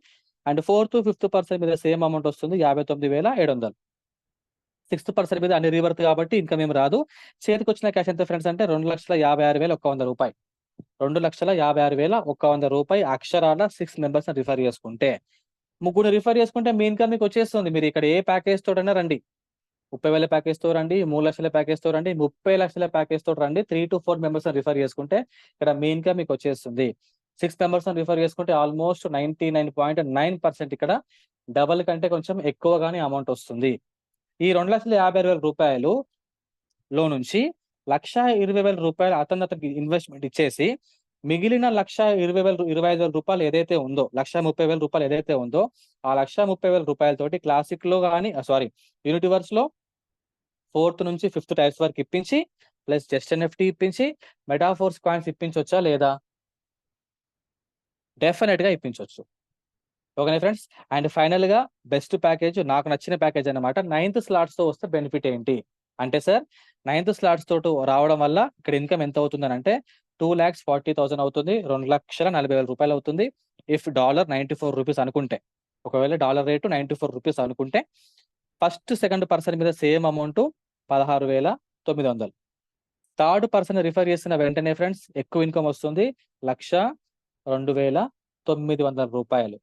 అండ్ ఫోర్త్ ఫిఫ్త్ పర్సన్ మీద సేమ్ అమౌంట్ వస్తుంది, 59,700. సిక్స్త్ పర్సన్ మీద అన్ని రీవర్త్ కాబట్టి ఇన్కమ్ ఏం రాదు. చేతికి వచ్చిన క్యాష్ ఎంత ఫ్రెండ్స్ అంటే 2,56,100 రూపాయలు. 2,56,100 రూపాయలు అక్షరాల 6 మెంబర్స్ రిఫర్ చేసుకుంటే. ముగ్గురు రిఫర్ చేసుకుంటే మీ ఇన్కమ్ మీకు వచ్చేస్తుంది. మీరు ఇక్కడ ఏ ప్యాకేజ్ తోటైనా రండి, 30,000 ప్యాకేజ్ తో రండి, 3 లక్షల ప్యాకేజ్ తో రండి, 30 లక్షల ప్యాకేజ్ తో రండి. 3 to 4 మెంబర్స్ రిఫర్ చేసుకుంటే ఇక్కడ మీ ఇన్కమ్ మీకు వచ్చేస్తుంది. 6 మెంబర్స్ రిఫర్ చేసుకుంటే ఆల్మోస్ట్ 99.9% ఇక్కడ డబల్ కంటే కొంచెం ఎక్కువగానే అమౌంట్ వస్తుంది. ఈ 2,50,000 రూపాయలు లో నుంచి 1,20,000 రూపాయలు అతనికి ఇన్వెస్ట్మెంట్ ఇచ్చేసి మిగిలిన 1,25,000 రూపాయలు ఏదైతే ఉందో, 1,30,000 రూపాయలు ఏదైతే ఉందో ఆ 1,30,000 రూపాయలతోటి క్లాసిక్ లో కానీ యూనిటీ వర్క్స్ లో 4th నుంచి 5th టైర్స్ వరకు ఇప్పించి ప్లస్ జస్ట్ ఎన్ఎఫ్టీ ఇప్పించి మెటాఫోర్స్ కాయిన్స్ ఇప్పించవచ్చా లేదా? డెఫినెట్ గా ఇప్పించవచ్చు. Okay friends. అండ్ ఫైనల్ గా బెస్ట్ ప్యాకేజ్, నాకు నచ్చిన ప్యాకేజ్ అన్నమాట. 9th స్లాట్స్ తో వస్తే బెనిఫిట్ ఏంటి అంటే సార్ 9th స్లాట్స్ తోటి రావడం వల్ల ఇక్కడ ఇన్కమ్ ఎంత అవుతుందని అంటే 2,40,000 అవుతుంది, 2,40,000 రూపాయలు అవుతుంది. ఇఫ్ $94 రూపీస్ అనుకుంటే, ఒకవేళ డాలర్ రేటు 94 రూపీస్ అనుకుంటే ఫస్ట్ సెకండ్ పర్సన్ మీద same amount 16,900. Third person refer చేసిన వెంటనే ఫ్రెండ్స్ ఎక్కువ ఇన్కమ్ వస్తుంది, 1,02,900 రూపాయలు.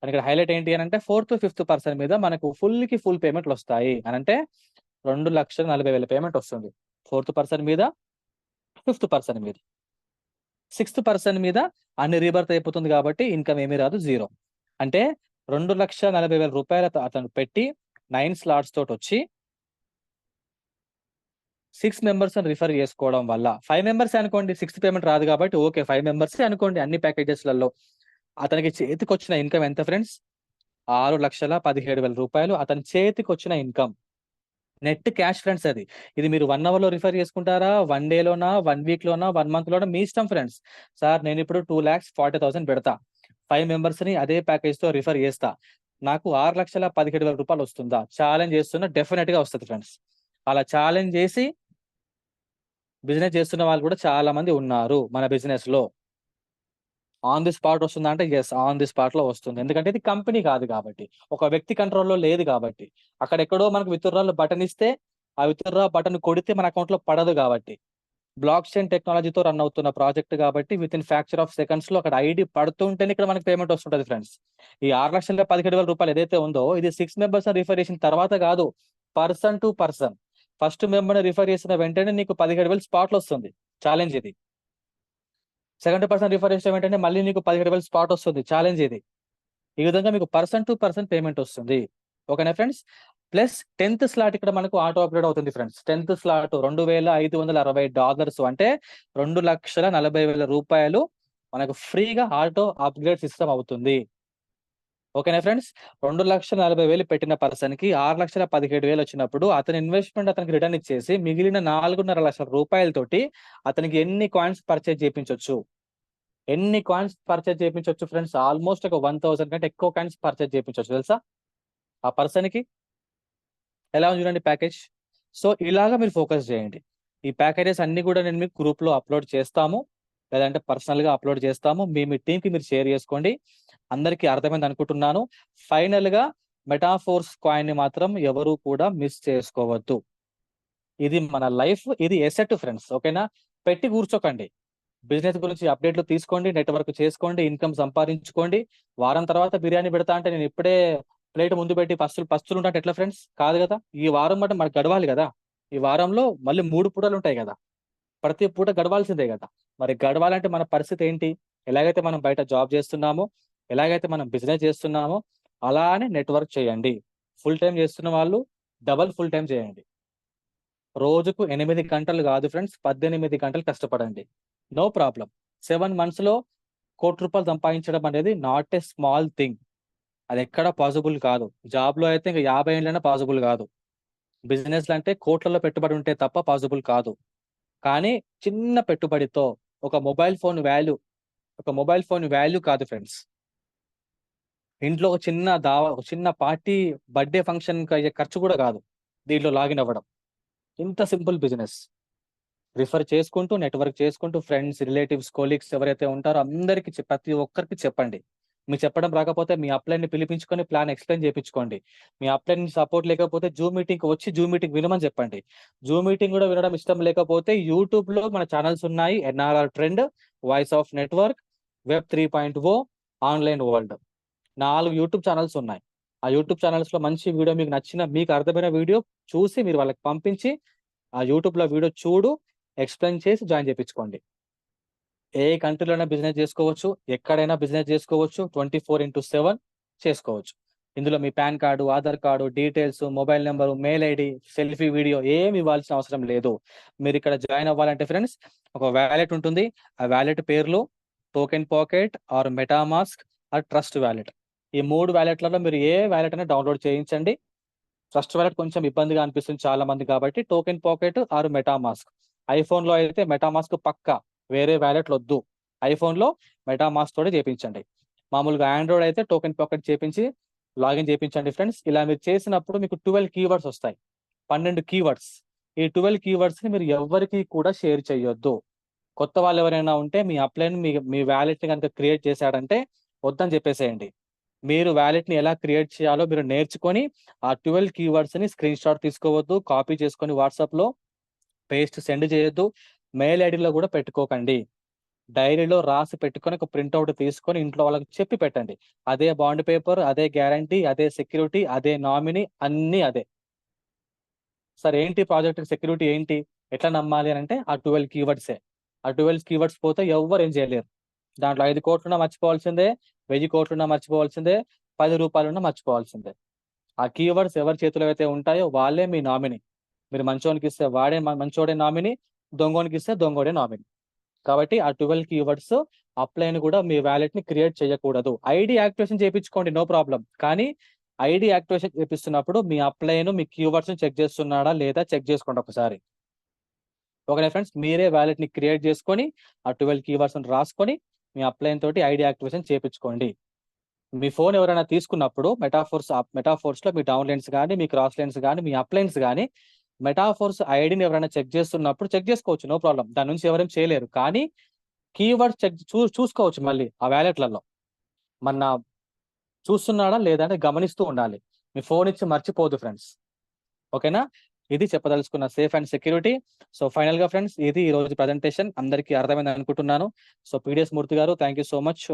అని ఇక్కడ హైలైట్ ఏంటి అని అంటే 4th 5th పర్సన్ మీద మనకు ఫుల్ పేమెంట్లు వస్తాయి అని అంటే 2,40,000 పేమెంట్ వస్తుంది. 4th పర్సన్ మీద, 5th పర్సన్ మీద. 6th పర్సన్ మీద అన్ని రీబర్త్ అయిపోతుంది కాబట్టి ఇన్కమ్ ఏమీ రాదు, 0. అంటే 2,40,000 అతను పెట్టి 9 స్లాట్స్ తోటి వచ్చి 6 మెంబర్స్ రిఫర్ చేసుకోవడం వల్ల 5 మెంబర్స్ అనుకోండి, 6th పేమెంట్ రాదు కాబట్టి ఓకే, 5 మెంబర్స్ అనుకోండి అన్ని ప్యాకేజెస్లలో. అతనికి చేతికి వచ్చిన ఇన్కమ్ ఎంత ఫ్రెండ్స్? 6,17,000 అతని చేతికి వచ్చిన ఇన్కమ్, నెట్ క్యాష్ ఫ్రెండ్స్. ఇది మీరు 1 అవర్లో రిఫర్ చేసుకుంటారా, 1 డేలోనా, 1 వీక్లోనా, 1 మంత్లోనా, మీ ఇష్టం ఫ్రెండ్స్. సార్ నేను ఇప్పుడు 2,40,000 పెడతా, 5 మెంబర్స్ ని అదే ప్యాకేజ్ తో రిఫర్ చేస్తా, నాకు 6,17,000 వస్తుందా? ఛాలెంజ్ చేస్తున్నా, డెఫినెట్ గా వస్తుంది ఫ్రెండ్స్. అలా ఛాలెంజ్ చేసి బిజినెస్ చేస్తున్న వాళ్ళు కూడా చాలా మంది ఉన్నారు మన బిజినెస్ లో. ఆన్ ది స్పాట్ వస్తుందా అంటే ఎస్, ఆన్ ది స్పాట్ లో వస్తుంది. ఎందుకంటే ఇది కంపెనీ కాదు కాబట్టి, ఒక వ్యక్తి కంట్రోల్లో లేదు కాబట్టి. అక్కడెక్కడో మనకు విత్డ్రాల్ బటన్ ఇస్తే ఆ విత్డ్రా బటన్ కొడితే మన అకౌంట్ లో పడదు కాబట్టి, బ్లాక్ చైన్ టెక్నాలజీతో రన్ అవుతున్న ప్రాజెక్ట్ కాబట్టి with in fracture of seconds లో అక్కడ ఐడి పడుతుంటేనే ఇక్కడ మనకి పేమెంట్ వస్తుంటది ఫ్రెండ్స్. ఈ 6,17,000 ఏదైతే ఉందో ఇది 6 మెంబర్స్ రిఫర్ చేసిన తర్వాత కాదు, person to person. First member refer చేసిన వెంటనే నీకు 17,000 స్పాట్ లో వస్తుంది, ఛాలెంజ్ ఇది. సెకండ్ పర్సన్ రిఫర్ చేసిన వెంటనే మళ్ళీ నీకు 17,000 స్పాట్ వస్తుంది, ఛాలెంజ్ ఇది. ఈ విధంగా మీకు పర్సన్ టు పర్సన్ పేమెంట్ వస్తుంది. ఓకేనా ఫ్రెండ్స్? ప్లస్ 10th స్లాట్ ఇక్కడ మనకు ఆటో అప్గ్రేడ్ అవుతుంది ఫ్రెండ్స్. 10th స్లాట్ $2,560 అంటే $2,40,000 మనకు ఫ్రీగా ఆటో అప్గ్రేడ్ సిస్టమ్ అవుతుంది. ఓకేనా ఫ్రెండ్స్? 2,40,000 పెట్టిన పర్సన్ కి 6,17,000 వచ్చినప్పుడు అతని ఇన్వెస్ట్మెంట్ అతనికి రిటర్న్ ఇచ్చేసి మిగిలిన 4,5 లక్షల రూపాయలతోటి అతనికి ఎన్ని కాయిన్స్ పర్చేజ్ చేయించవచ్చు? ఫ్రెండ్స్? ఆల్మోస్ట్ ఒక 1,000 కంటే ఎక్కువ కాయిన్స్ పర్చేజ్ చేయించవచ్చు తెలుసా ఆ పర్సన్ కి. ఎలా ఉంది చూడండి ప్యాకేజ్. సో ఇలాగా మీరు ఫోకస్ చేయండి. ఈ ప్యాకేజెస్ అన్ని కూడా నేను మీకు గ్రూప్ లో అప్లోడ్ చేస్తాము, లేదంటే పర్సనల్ గా అప్లోడ్ చేస్తాము. మీ టీం కి మీరు షేర్ చేసుకోండి. అందరికీ అర్థమైంది అనుకుంటున్నాను. ఫైనల్ గా మెటాఫోర్స్ కాయిన్ ని మాత్రం ఎవరు కూడా మిస్ చేసుకోవద్దు. ఇది మన లైఫ్, ఇది ఎసెట్ ఫ్రెండ్స్. ఓకేనా? పెట్టి కూర్చోకండి. బిజినెస్ గురించి అప్డేట్లు తీసుకోండి, నెట్వర్క్ చేసుకోండి, ఇన్కమ్ సంపాదించుకోండి. వారం తర్వాత బిర్యానీ పెడతా అంటే నేను ఇప్పుడే ప్లేట్ ముందు పెట్టి పస్తులు ఉంటా ఎట్లా ఫ్రెండ్స్? కాదు కదా. ఈ వారం అంటే మనకు గడవాలి కదా. ఈ వారంలో మళ్ళీ 3 పూటలు ఉంటాయి కదా, ప్రతి పూట గడవాల్సిందే కదా. మరి గడవాలంటే మన పరిస్థితి ఏంటి? ఎలాగైతే మనం బయట జాబ్ చేస్తున్నామో, ఎలాగైతే మనం బిజినెస్ చేస్తున్నామో అలానే నెట్వర్క్ చేయండి. ఫుల్ టైం చేస్తున్న వాళ్ళు డబల్ ఫుల్ టైం చేయండి. రోజుకు 8 గంటలు కాదు ఫ్రెండ్స్, 18 గంటలు కష్టపడండి. No problem. 7 months లో ₹1,00,00,000 సంపాదించడం అనేది నాట్ ఏ స్మాల్ థింగ్. అది ఎక్కడ పాసిబుల్ కాదు. జాబ్ లో అయితే ఇంకా 50 ఏళ్ళైనా పాసిబుల్ కాదు. బిజినెస్ అంటే కోట్లలో పెట్టుబడి ఉంటే తప్ప పాసిబుల్ కాదు. కానీ చిన్న పెట్టుబడితో ఒక మొబైల్ ఫోన్ వాల్యూ కాదు ఫ్రెండ్స్. ఇంట్లో ఒక చిన్న పార్టీ బర్త్డే ఫంక్షన్ అయ్యే ఖర్చు కూడా కాదు దీంట్లో లాగిన్ అవ్వడం. ఇంత సింపుల్ బిజినెస్. రిఫర్ చేసుకుంటూ, నెట్వర్క్ చేసుకుంటూ, ఫ్రెండ్స్, రిలేటివ్స్, కొలీగ్స్ ఎవరైతే ఉంటారో అందరికి ప్రతి ఒక్కరికి చెప్పండి. మీకు చెప్పడం రాకపోతే మీ అప్లైన్ ని పిలిపించుకొని ప్లాన్ ఎక్స్ప్లెయిన్ చేయించుకోండి. మీ అప్లైన్ సపోర్ట్ లేకపోతే జూమ్ మీటింగ్ వచ్చి జూమ్ మీటింగ్ వినమని చెప్పండి. జూమ్ మీటింగ్ కూడా వినడం ఇష్టం లేకపోతే యూట్యూబ్ లో మన ఛానల్స్ ఉన్నాయి. NRR trend, voice of network, web 3.0, online world, 4 YouTube channels ఉన్నాయి. ఆ యూట్యూబ్ ఛానల్స్ లో మంచి వీడియో మీకు నచ్చిన, మీకు అర్థమైన వీడియో చూసి మీరు వాళ్ళకి పంపించి ఆ యూట్యూబ్ లో వీడియో చూడు, ఎక్స్ప్లెయిన్ చేసి జాయిన్ చేయించుకోండి. ఏ కంట్రీలోనే బిజినెస్ చేసుకోవచ్చు, ఎక్కడైనా బిజినెస్ చేసుకోవచ్చు, 24/7 చేసుకోవచ్చు. ఇందులో మీ PAN card, Aadhaar card, details, mobile number, mail ID, selfie video ఏమి ఇవ్వాల్సిన అవసరం లేదు. మీరు ఇక్కడ జాయిన్ అవ్వాలంటే ఫ్రెండ్స్ ఒక వ్యాలెట్ ఉంటుంది. ఆ వ్యాలెట్ పేర్లు TokenPocket or MetaMask or Trust Wallet. ఈ 3 వ్యాలెట్లలో మీరు ఏ వ్యాలెట్ అయినా డౌన్లోడ్ చేయించండి. ట్రస్ట్ వ్యాలెట్ కొంచెం ఇబ్బందిగా అనిపిస్తుంది చాలా మంది కాబట్టి TokenPocket or MetaMask. IPhone లో అయితే మెటామాస్క్ పక్కా, వేరే వ్యాలెట్లు వద్దు. ఐఫోన్ లో మెటామాస్క్ తోటి చేయించండి. మామూలుగా ఆండ్రాయిడ్ అయితే టోకెన్ పాకెట్ చేపించి లాగిన్ చేయించండి ఫ్రెండ్స్. ఇలా మీరు చేసినప్పుడు మీకు 12 కీవర్డ్స్ వస్తాయి, 12 కీవర్డ్స్. ఈ 12 కీవర్డ్స్ ని మీరు ఎవరికి కూడా షేర్ చేయొద్దు. కొత్త వాళ్ళు ఎవరైనా ఉంటే మీ అప్లైన్ మీ వ్యాలెట్ ని కనుక క్రియేట్ చేశాడంటే వద్దని చెప్పేసేయండి. మీరు వ్యాలెట్ ని ఎలా క్రియేట్ చేయాలో మీరు నేర్చుకొని ఆ 12 కీవర్డ్స్ ని స్క్రీన్ షాట్ తీసుకోవద్దు, కాపీ చేసుకొని వాట్సాప్ లో పేస్ట్ సెండ్ చేయొద్దు. మెయిల్ ఐడిలో కూడా పెట్టుకోకండి. డైరీలో రాసి పెట్టుకొని ఒక ప్రింట్అవుట్ తీసుకొని ఇంట్లో వాళ్ళకి చెప్పి పెట్టండి. అదే బాండ్ పేపర్, అదే గ్యారంటీ, అదే సెక్యూరిటీ, అదే నామినీ, అన్ని అదే. సార్ ఏంటి ప్రాజెక్ట్ సెక్యూరిటీ ఏంటి, ఎట్లా నమ్మాలి అని అంటే ఆ 12 కీవర్డ్సే. ఆ 12 కీవర్డ్స్ పోతే ఎవ్వరు ఏం చేయలేరు. దాంట్లో 5 కోట్లున్నా మర్చిపోవాల్సిందే, 1000 కోట్లున్నా మర్చిపోవాల్సిందే, రూపాయలున్నా మర్చిపోవాల్సిందే. ఆ కీవర్డ్స్ ఎవరి చేతిలో అయితే ఉంటాయో వాళ్ళే మీ నామినీ. మీరు మంచోనికి ఇస్తే వాడే మంచోడే నామినీ, దొంగోనికి ఇస్తే దొంగోడే నామినీ. కాబట్టి ఆ 12 కీవర్డ్స్ అప్లైని కూడా మీ వ్యాలెట్ ని క్రియేట్ చేయకూడదు. ఐడి యాక్టివేషన్ చేయించుకోండి, నో ప్రాబ్లం. కానీ ఐడి యాక్టివేషన్ చేపిస్తున్నప్పుడు మీ అప్లైను మీ కీవర్డ్స్ ని చెక్ చేస్తున్నాడా లేదా చెక్ చేసుకోండి ఒకసారి. ఓకే ఫ్రెండ్స్, మీరే వ్యాలెట్ ని క్రియేట్ చేసుకొని ఆ 12 కీవర్డ్స్ రాసుకొని మీ అప్లైన్ తోటి ఐడి యాక్టివేషన్ చేయించుకోండి. మీ ఫోన్ ఎవరైనా తీసుకున్నప్పుడు మెటాఫోర్స్ లో మీ డౌన్ లైన్స్ కానీ, మీ క్రాస్ లైన్స్ కానీ, మీ అప్లైన్స్ కానీ మెటాఫోర్స్ ఐడిని ఎవరైనా చెక్ చేస్తున్నప్పుడు చెక్ చేసుకోవచ్చు, నో ప్రాబ్లం. దాని నుంచి ఎవరేం చేయలేరు. కానీ కీవర్డ్ చెక్ చూసుకోవచ్చు మళ్ళీ ఆ వ్యాలెట్లలో మన చూస్తున్నాడా లేదా అని గమనిస్తూ ఉండాలి. మీ ఫోన్ ఇచ్చి మర్చిపోదు ఫ్రెండ్స్. ఓకేనా? ఇది చెప్పదలుచుకున్న safe and security. So final గా ఫ్రెండ్స్, ఇది ఈ రోజు ప్రజెంటేషన్ అందరికీ అర్థమైంది అనుకుంటున్నాను. సో పిడిఎస్ మూర్తి గారు, thank you so much.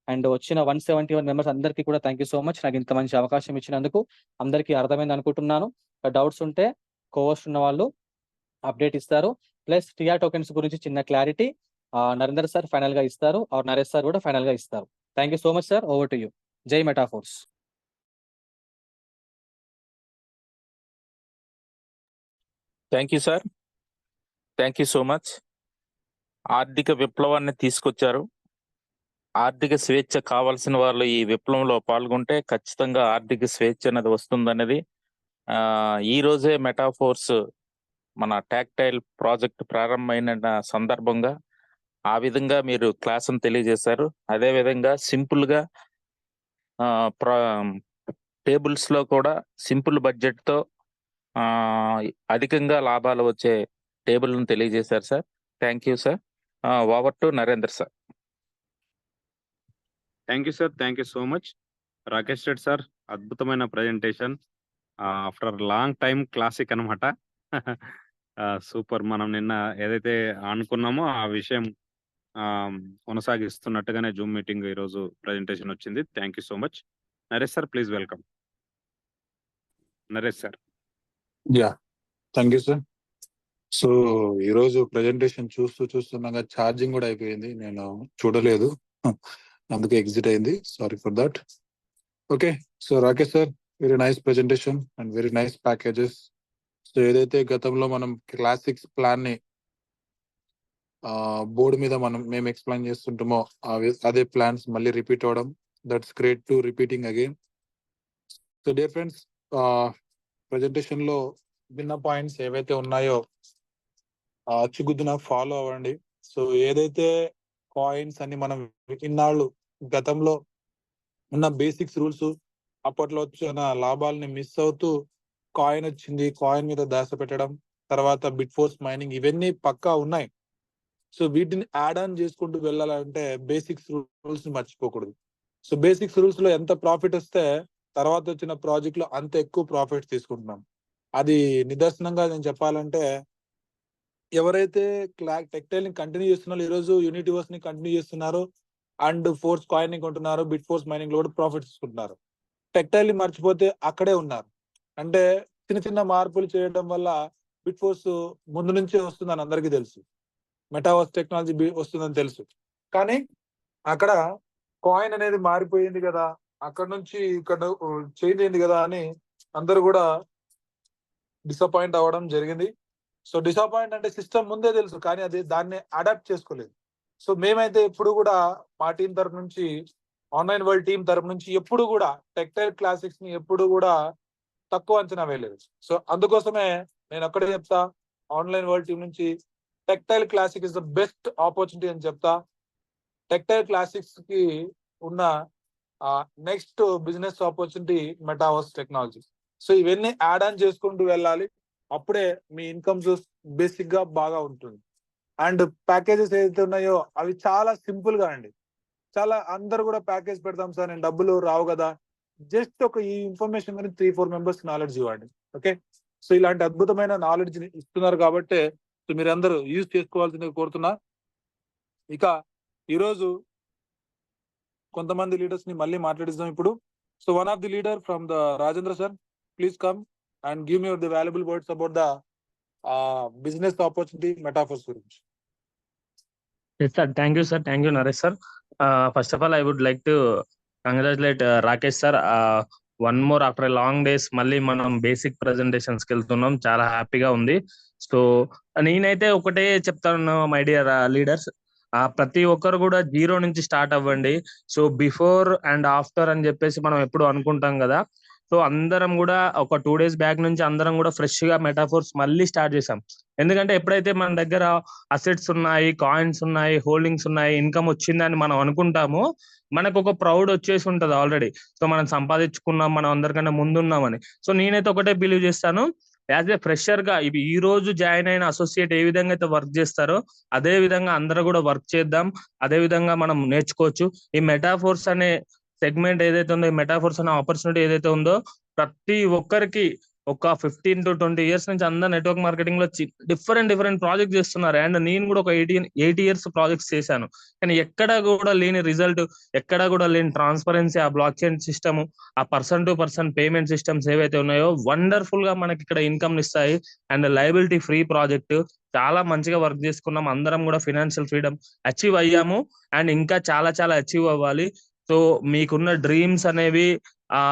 And వచ్చిన 171 మెంబర్స్ అందరికీ కూడా థ్యాంక్ యూ సో మచ్. నాకు ఇంత మంచి అవకాశం ఇచ్చినందుకు అందరికీ అర్థమైంది అనుకుంటున్నాను. డౌట్స్ ఉంటే కోవర్స్ ఉన్న వాళ్ళు అప్డేట్ ఇస్తారు. ప్లస్ టిఆర్ టోకెన్స్ గురించి చిన్న క్లారిటీ నరేందర్ సార్ ఫైనల్ గా ఇస్తారు, నరేష్ సార్ కూడా ఫైనల్ గా ఇస్తారు. Thank you so much sir. Over to you. జై Metaforce. Thank you sir, thank you so much. ఆర్థిక విప్లవాన్ని తీసుకొచ్చారు. ఆర్థిక స్వేచ్ఛ కావాల్సిన వాళ్ళు ఈ విప్లవంలో పాల్గొంటే ఖచ్చితంగా ఆర్థిక స్వేచ్ఛ అనేది వస్తుందనేది ఈ రోజే మెటాఫోర్స్ మన టాక్టైల్ ప్రాజెక్ట్ ప్రారంభమైన సందర్భంగా ఆ విధంగా మీరు క్లాసును తెలియజేశారు. అదే విధంగా సింపుల్ గా టేబుల్స్ లో కూడా సింపుల్ బడ్జెట్ తో అధికంగా లాభాలు వచ్చే టేబుల్ను తెలియజేశారు sir. Thank you sir. Over to Narender sir. Thank you sir, thank you so much. Rakesh Reddy sir, అద్భుతమైన presentation. After long time classic అనమాట. సూపర్. మనం నిన్న ఏదైతే అనుకున్నామో ఆ విషయం కొనసాగిస్తున్నట్టుగానే జూమ్ మీటింగ్ ఈరోజు ప్రజెంటేషన్ వచ్చింది. Thank you so much. Naresh sir, please welcome. Naresh sir. Yeah, thank you sir. So ఈరోజు ప్రెజెంటేషన్ చూస్తుండగా ఛార్జింగ్ కూడా అయిపోయింది, నేను చూడలేదు, అందుకే ఎగ్జిట్ అయింది. Sorry for that. Okay, so Rakesh sir, very nice presentation and very nice packages. So ఏదైతే గతంలో మనం క్లాసిక్స్ ప్లాన్ ని బోర్డు మీద మేము ఎక్స్ప్లెయిన్ చేస్తుంటామో అదే ప్లాన్స్ మళ్ళీ రిపీట్ అవడం, that's great to repeating again. So dear friends, presentation లో భిన్న పాయింట్స్ ఏవైతే ఉన్నాయో అచ్చుగుద్దున ఫాలో అవ్వండి. సో ఏదైతే కాయిన్స్ అని మనం ఇన్నాళ్ళు గతంలో ఉన్న బేసిక్స్ రూల్స్, అప్పట్లో వచ్చిన లాభాలని మిస్ అవుతూ కాయిన్ వచ్చింది, కాయిన్ మీద దాస పెట్టడం, తర్వాత బిట్ ఫోర్స్ మైనింగ్, ఇవన్నీ పక్కా ఉన్నాయి. సో వీటిని యాడ్ ఆన్ చేసుకుంటూ వెళ్ళాలంటే బేసిక్స్ రూల్స్ ని మర్చిపోకూడదు. సో బేసిక్స్ రూల్స్ లో ఎంత ప్రాఫిట్ వస్తే తర్వాత వచ్చిన ప్రాజెక్ట్ లో అంత ఎక్కువ ప్రాఫిట్ తీసుకుంటున్నాం. అది నిదర్శనంగా నేను చెప్పాలంటే, ఎవరైతే టెక్టైల్ ని కంటిన్యూ చేస్తున్నారో ఈరోజు యూనిటీవర్స్ ని కంటిన్యూ చేస్తున్నారు అండ్ ఫోర్స్ కాయిన్ ని కొంటున్నారు, బిట్ ఫోర్స్ మైనింగ్ లో కూడా ప్రాఫిట్ తీసుకుంటున్నారు. టెక్టైల్ ని మర్చిపోతే అక్కడే ఉన్నారు. అంటే చిన్న చిన్న మార్పులు చేయడం వల్ల బిట్ ఫోర్స్ ముందు నుంచే వస్తుందని అందరికీ తెలుసు, మెటావర్స్ టెక్నాలజీ వస్తుందని తెలుసు. కానీ అక్కడ కాయిన్ అనేది మారిపోయింది కదా, అక్కడ నుంచి ఇక్కడ చేంజ్ అయింది కదా అని అందరూ కూడా డిసప్పాయింట్ అవ్వడం జరిగింది. సో డిసప్పాయింట్ అంటే సిస్టమ్ ముందే తెలుసు, కానీ అది దాన్ని అడాప్ట్ చేసుకోలేదు. సో మేమైతే ఎప్పుడు కూడా మా టీం తరపు నుంచి, ఆన్లైన్ వరల్డ్ టీం తరపు నుంచి ఎప్పుడు కూడా టెక్టైల్ క్లాసిక్స్ ని ఎప్పుడు కూడా తక్కువ అంచనా వేయలేదు. సో అందుకోసమే నేను అక్కడే చెప్తా, ఆన్లైన్ వరల్డ్ టీం నుంచి textile classic is the best opportunity అని చెప్తా. టెక్టైల్ క్లాసిక్స్ కి ఉన్న next business opportunity metaverse technology. So ఇవన్నీ యాడ్ ఆన్ చేసుకుంటూ వెళ్ళాలి, అప్పుడే మీ ఇన్కమ్ సోర్స్ బేసిక్ గా బాగా ఉంటుంది. అండ్ ప్యాకేజెస్ ఏదైతే ఉన్నాయో అవి చాలా సింపుల్ గా అండి. చాలా అందరు కూడా ప్యాకేజ్ పెడతాం సార్, నేను డబ్బులు రావు కదా, జస్ట్ ఒక ఈ ఇన్ఫర్మేషన్ గురించి 3-4 మెంబర్స్ నాలెడ్జ్ ఇవ్వండి. ఓకే, సో ఇలాంటి అద్భుతమైన నాలెడ్జ్ ఇస్తున్నారు కాబట్టి సో మీరు అందరూ యూజ్ చేసుకోవాల్సిందిగా కోరుతున్నా. ఇక ఈరోజు కొంతమంది లీడర్స్ ని మళ్ళీ మాట్లాడిస్తాం ఇప్పుడు. So one of the leader from the Rajendra sir, please come and give me the valuable words about the business opportunity metaphors గురించి. Yes, sir. Thank you, sir. Thank you, Naresh, sir. First of all, I would like to congratulate Rakesh sir. One more after long days మళ్ళీ మనం basic ప్రెజెంటేషన్స్కి వెళ్తున్నాం, చాలా హ్యాపీగా ఉంది. So నేనైతే ఒకటే చెప్తాను మై డియర్ లీడర్స్, ప్రతి ఒక్కరు కూడా జీరో నుంచి స్టార్ట్ అవ్వండి. సో బిఫోర్ అండ్ ఆఫ్టర్ అని చెప్పేసి మనం ఎప్పుడు అనుకుంటాం కదా. సో అందరం కూడా ఒక 2 days బ్యాక్ నుంచి అందరం కూడా ఫ్రెష్ గా మెటాఫోర్స్ మళ్ళీ స్టార్ట్ చేసాం. ఎందుకంటే ఎప్పుడైతే మన దగ్గర అసెట్స్ ఉన్నాయి, కాయిన్స్ ఉన్నాయి, హోల్డింగ్స్ ఉన్నాయి, ఇన్కమ్ వచ్చిందని మనం అనుకుంటామో మనకు ఒక ప్రౌడ్ వచ్చేసి ఉంటది ఆల్రెడీ. సో మనం సంపాదించుకున్నాం, మనం అందరికన్నా ముందున్నామని. సో నేనైతే ఒకటే బిలీవ్ చేస్తాను, యాజ్ ఏ ఫ్రెషర్ గా ఈ రోజు జాయిన్ అయిన అసోసియేట్ ఏ విధంగా అయితే వర్క్ చేస్తారో అదే విధంగా అందరూ కూడా వర్క్ చేద్దాం. అదే విధంగా మనం నేర్చుకోవచ్చు. ఈ మెటాఫోర్స్ అనే సెగ్మెంట్ ఏదైతే ఉందో, ఈ మెటాఫోర్స్ అనే ఆపర్చునిటీ ఏదైతే ఉందో, ప్రతి ఒక్కరికి ఒక 15 to 20 years నుంచి అందరు నెట్వర్క్ మార్కెటింగ్ లో డిఫరెంట్ ప్రాజెక్ట్ చేస్తున్నారు. అండ్ నేను కూడా ఒక 8 years ప్రాజెక్ట్స్ చేశాను. కానీ ఎక్కడ కూడా లేని రిజల్ట్, ఎక్కడ కూడా లేని ట్రాన్స్పరెన్సీ, ఆ బ్లాక్ చైన్ సిస్టమ్, ఆ person to person payment systems ఏవైతే ఉన్నాయో వండర్ఫుల్ గా మనకి ఇక్కడ ఇన్కమ్ ఇస్తాయి. అండ్ లయబిలిటీ ఫ్రీ ప్రాజెక్ట్, చాలా మంచిగా వర్క్ చేసుకున్నాం. అందరం కూడా ఫైనాన్షియల్ ఫ్రీడమ్ అచీవ్ అయ్యాము. అండ్ ఇంకా చాలా అచీవ్ అవ్వాలి. సో మీకున్న డ్రీమ్స్ అనేవి,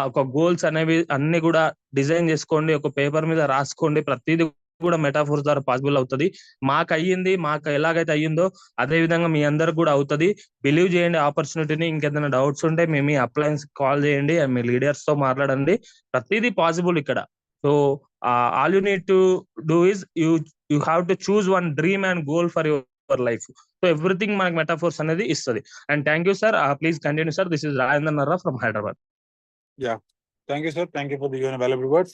ఒక గోల్స్ అనేవి అన్ని కూడా డిజైన్ చేసుకోండి, ఒక పేపర్ మీద రాసుకోండి. ప్రతిదీ కూడా మెటాఫోర్స్ ద్వారా పాసిబుల్ అవుతుంది. మాకు ఎలాగైతే అయ్యిందో అదే విధంగా మీ అందరికి కూడా అవుతుంది. బిలీవ్ చేయండి ఆపర్చునిటీని. ఇంకేదైనా డౌట్స్ ఉంటే మీ అప్లయన్స్ కాల్ చేయండి, మీ లీడర్స్ తో మాట్లాడండి. ప్రతిదీ పాసిబుల్ ఇక్కడ. So all you need to do is you have to choose one dream and goal for your life. So everything మనకి మెటాఫోర్స్ అనేది ఇస్తుంది. And thank you sir. Please continue sir. This is Rajendra Narra from Hyderabad. Yeah, thank you, sir. Thank you for the valuable words.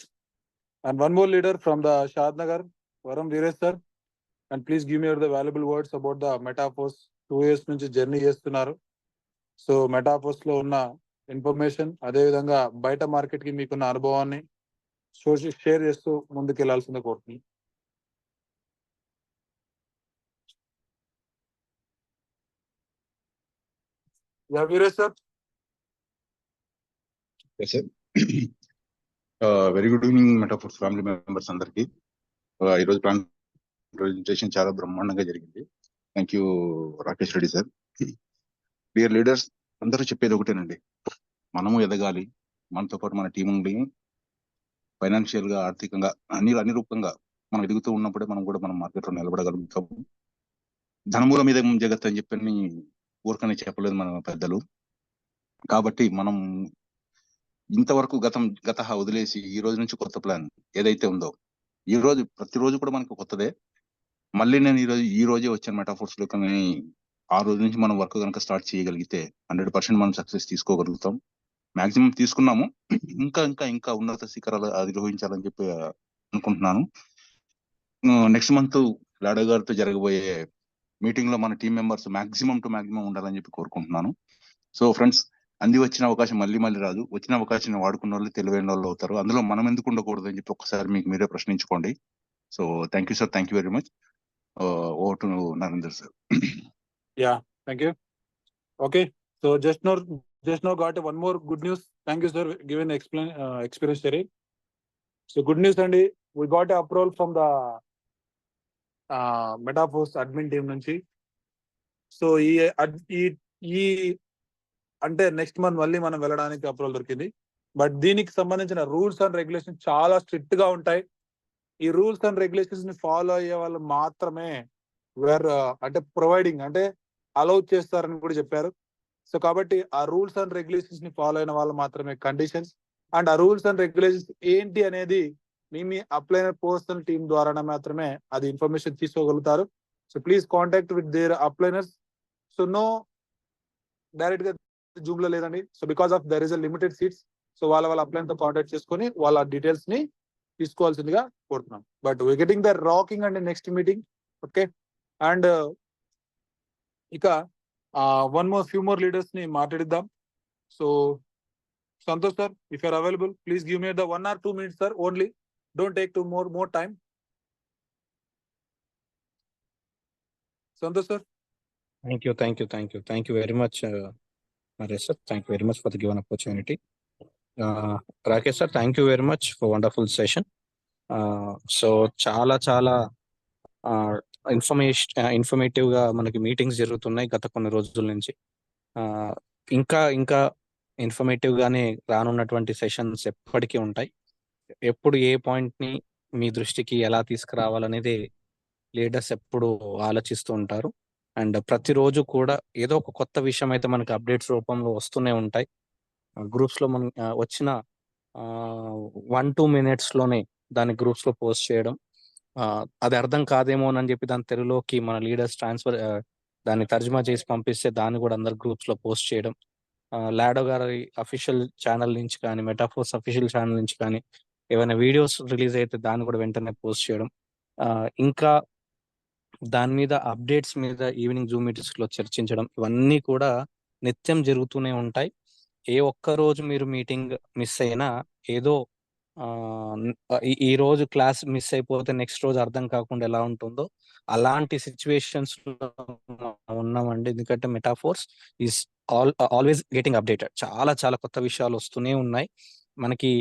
And one more leader from the Shad Nagar, Varam Veeresh sir. And please give me the valuable words about the Metaphors. 2 years నుంచి journey చేస్తున్నారు. So metaphors లో ఉన్న information, అదే విధంగా బయట market కి మీకున్న అనుభవాన్ని షేర్ చేస్తూ ముందుకు వెళ్లాల్సిందే కోరుతున్నాను. Yeah, Veeresh sir. Yes, sir. Very good evening, Metaphors family members అందరికి. ఈరోజు ప్రెజెంటేషన్ చాలా బ్రహ్మాండంగా జరిగింది. Thank you Rakesh Reddy sir. Dear leaders, అందరూ చెప్పేది ఒకటేనండి, మనము ఎదగాలి, మనతో పాటు మన టీం ఉండి ఫైనాన్షియల్ గా, ఆర్థికంగా అన్ని రూపంగా మనం ఎదుగుతూ ఉన్నప్పుడే మనం కూడా మనం మార్కెట్లో నిలబడగలుగుతాము. ధనమూల మీద జగత్ అని చెప్పని ఊరికనే చెప్పలేదు మన పెద్దలు. కాబట్టి మనం ఇంతవరకు గత వదిలేసి ఈ రోజు నుంచి కొత్త ప్లాన్ ఏదైతే ఉందో, ప్రతిరోజు కూడా మనకు కొత్తదే. మళ్ళీ నేను ఈ రోజే వచ్చాను మెటాఫోర్స్ లో. కానీ ఆ రోజు నుంచి మనం వర్క్ కనుక స్టార్ట్ చేయగలిగితే 100% మనం సక్సెస్ తీసుకోగలుగుతాం. మాక్సిమం తీసుకున్నాము. ఇంకా ఉన్నత శిఖరాలు అధిరోహించాలని చెప్పి అనుకుంటున్నాను. నెక్స్ట్ మంత్ లాడో గారితో జరగబోయే మీటింగ్ లో మన టీం మెంబర్స్ మాక్సిమం ఉండాలని చెప్పి కోరుకుంటున్నాను. సో ఫ్రెండ్స్, వచ్చిన అవకాశం మళ్ళీ రాదు. వచ్చిన అవకాశాన్ని వాడుకున్న వాళ్ళు తెలివైన వాళ్ళు అవుతారు. అందులో మనం ఎందుకు ఉండకూడదు అని చెప్పి ఒకసారి మీకు మీరే ప్రశ్నించుకోండి. So thank you sir, thank you very much. Over to Narender sir. Yeah, thank you. Okay, so just now got one more good news. Thank you sir, given experience sharing. So good news అండి, we got a approval from the Metaphors admin team నుంచి. So ఈ అంటే next month మళ్ళీ మనం వెళ్ళడానికి approval దొరికింది. But దీనికి సంబంధించిన రూల్స్ అండ్ రెగ్యులేషన్స్ చాలా స్ట్రిక్ట్ గా ఉంటాయి. ఈ రూల్స్ అండ్ రెగ్యులేషన్స్ ని ఫాలో అయ్యే వాళ్ళు మాత్రమే ప్రొవైడింగ్ అలౌ చేస్తారని కూడా చెప్పారు. సో కాబట్టి ఆ రూల్స్ అండ్ రెగ్యులేషన్స్ ని ఫాలో అయిన వాళ్ళు మాత్రమే కండిషన్స్. అండ్ ఆ రూల్స్ అండ్ రెగ్యులేషన్స్ ఏంటి అనేది మీ అప్లైనర్ పర్సనల్ టీమ్ ద్వారా మాత్రమే అది ఇన్ఫర్మేషన్ తీసుకోగలుగుతారు. So please contact with their upliners. So no direct గా జూమ్ లో లేదండి. So because of there is a limited seats. So వాళ్ళ అప్లైన్ తో కాంటాక్ట్ చేసుకొని వాళ్ళ డీటెయిల్స్ ని తీసుకోవాల్సిందిగా కోరుతున్నాం. But we getting the rocking and next meeting. Okay, and ఇక ఫ్యూ మోర్ లీడర్స్ ని మాట్లాడిద్దాం. So Santosh sir, if you're available, please give me the 1 or 2 minutes sir only. Don't take to more time. Santosh sir. Thank you very much, Naresh sir. Thank you very much for the given opportunity. Rakesh sir, thank you very much for wonderful session. So చాలా informative గా మనకి meetings జరుగుతున్నాయి గత కొన్ని రోజుల నుంచి. ఇంకా informative గానే రానున్నటువంటి సెషన్స్ ఎప్పటికీ ఉంటాయి. ఎప్పుడు ఏ పాయింట్ ని మీ దృష్టికి ఎలా తీసుకురావాలనేది లీడర్స్ ఎప్పుడు ఆలోచిస్తూ ఉంటారు. అండ్ ప్రతిరోజు కూడా ఏదో ఒక కొత్త విషయం అయితే మనకి అప్డేట్స్ రూపంలో వస్తూనే ఉంటాయి. గ్రూప్స్ లో మనం వచ్చిన 1-2 మినిట్స్ లోనే దాన్ని గ్రూప్స్ లో పోస్ట్ చేయడం, అది అర్థం కాదేమో అని చెప్పి దాని తెలుగులోకి మన లీడర్స్ దాన్ని తర్జుమా చేసి పంపిస్తే దాన్ని కూడా అందరు గ్రూప్స్ లో పోస్ట్ చేయడం, లాడో గారి అఫీషియల్ ఛానల్ నుంచి కానీ మెటాఫోర్స్ అఫీషియల్ ఛానల్ నుంచి కానీ ఏమైనా వీడియోస్ రిలీజ్ అయితే దాన్ని కూడా వెంటనే పోస్ట్ చేయడం, ఇంకా దాని మీద అప్డేట్స్ మీద ఈవినింగ్ జూమ్ మీటింగ్స్ లో చర్చించడం, ఇవన్నీ కూడా నిత్యం జరుగుతూనే ఉంటాయి. ఏ ఒక్క రోజు మీరు మీటింగ్ మిస్ అయినా ఏదో ఈ రోజు క్లాస్ మిస్ అయిపోతే నెక్స్ట్ రోజు అర్థం కాకుండా ఎలా ఉంటుందో అలాంటి సిచ్యువేషన్స్ ఉన్నామండి. ఎందుకంటే metaphors is always getting updated. చాలా చాలా కొత్త విషయాలు వస్తూనే ఉన్నాయి. మనకి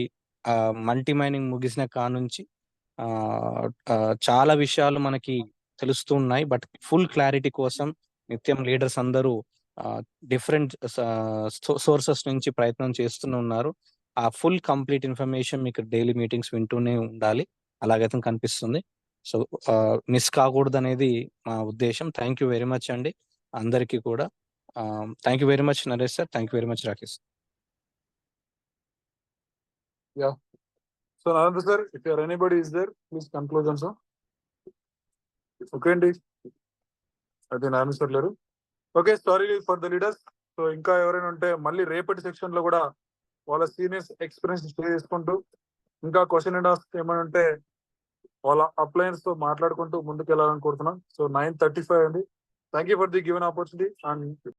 మల్టీ మైనింగ్ ముగిసిన కానుంచి చాలా విషయాలు మనకి తెలుస్తూ ఉన్నాయి. బట్ ఫుల్ క్లారిటీ కోసం నిత్యం లీడర్స్ అందరూ డిఫరెంట్ సోర్సెస్ నుంచి ప్రయత్నం చేస్తూనే ఉన్నారు. ఆ ఫుల్ కంప్లీట్ ఇన్ఫర్మేషన్ మీకు డైలీ మీటింగ్స్ వింటూనే ఉండాలి, అలాగైతే కనిపిస్తుంది. సో మిస్ కాకూడదు అనేది మా ఉద్దేశం. థ్యాంక్ యూ వెరీ మచ్ అండి అందరికీ కూడా. Thank you very much Naresh sir, thank you very much Rakesh. Yeah. So Narendra sir, if there anybody is there, please conclude also. Okay అండి, అదే నారాయణ సార్ లేరు. Okay, sorry for the leaders. So ఇంకా ఎవరైనా ఉంటే మళ్ళీ రేపటి సెక్షన్ లో కూడా వాళ్ళ సీనియర్స్ ఎక్స్పీరియన్స్ షేర్ చేసుకుంటూ ఇంకా క్వశ్చన్ అండ్ ఆన్సర్ ఏమైనా ఉంటే వాళ్ళ అప్లయన్స్ తో మాట్లాడుకుంటూ ముందుకు వెళ్ళాలని కోరుతున్నాం. సో 9:35 అండి. Thank you for the given opportunity and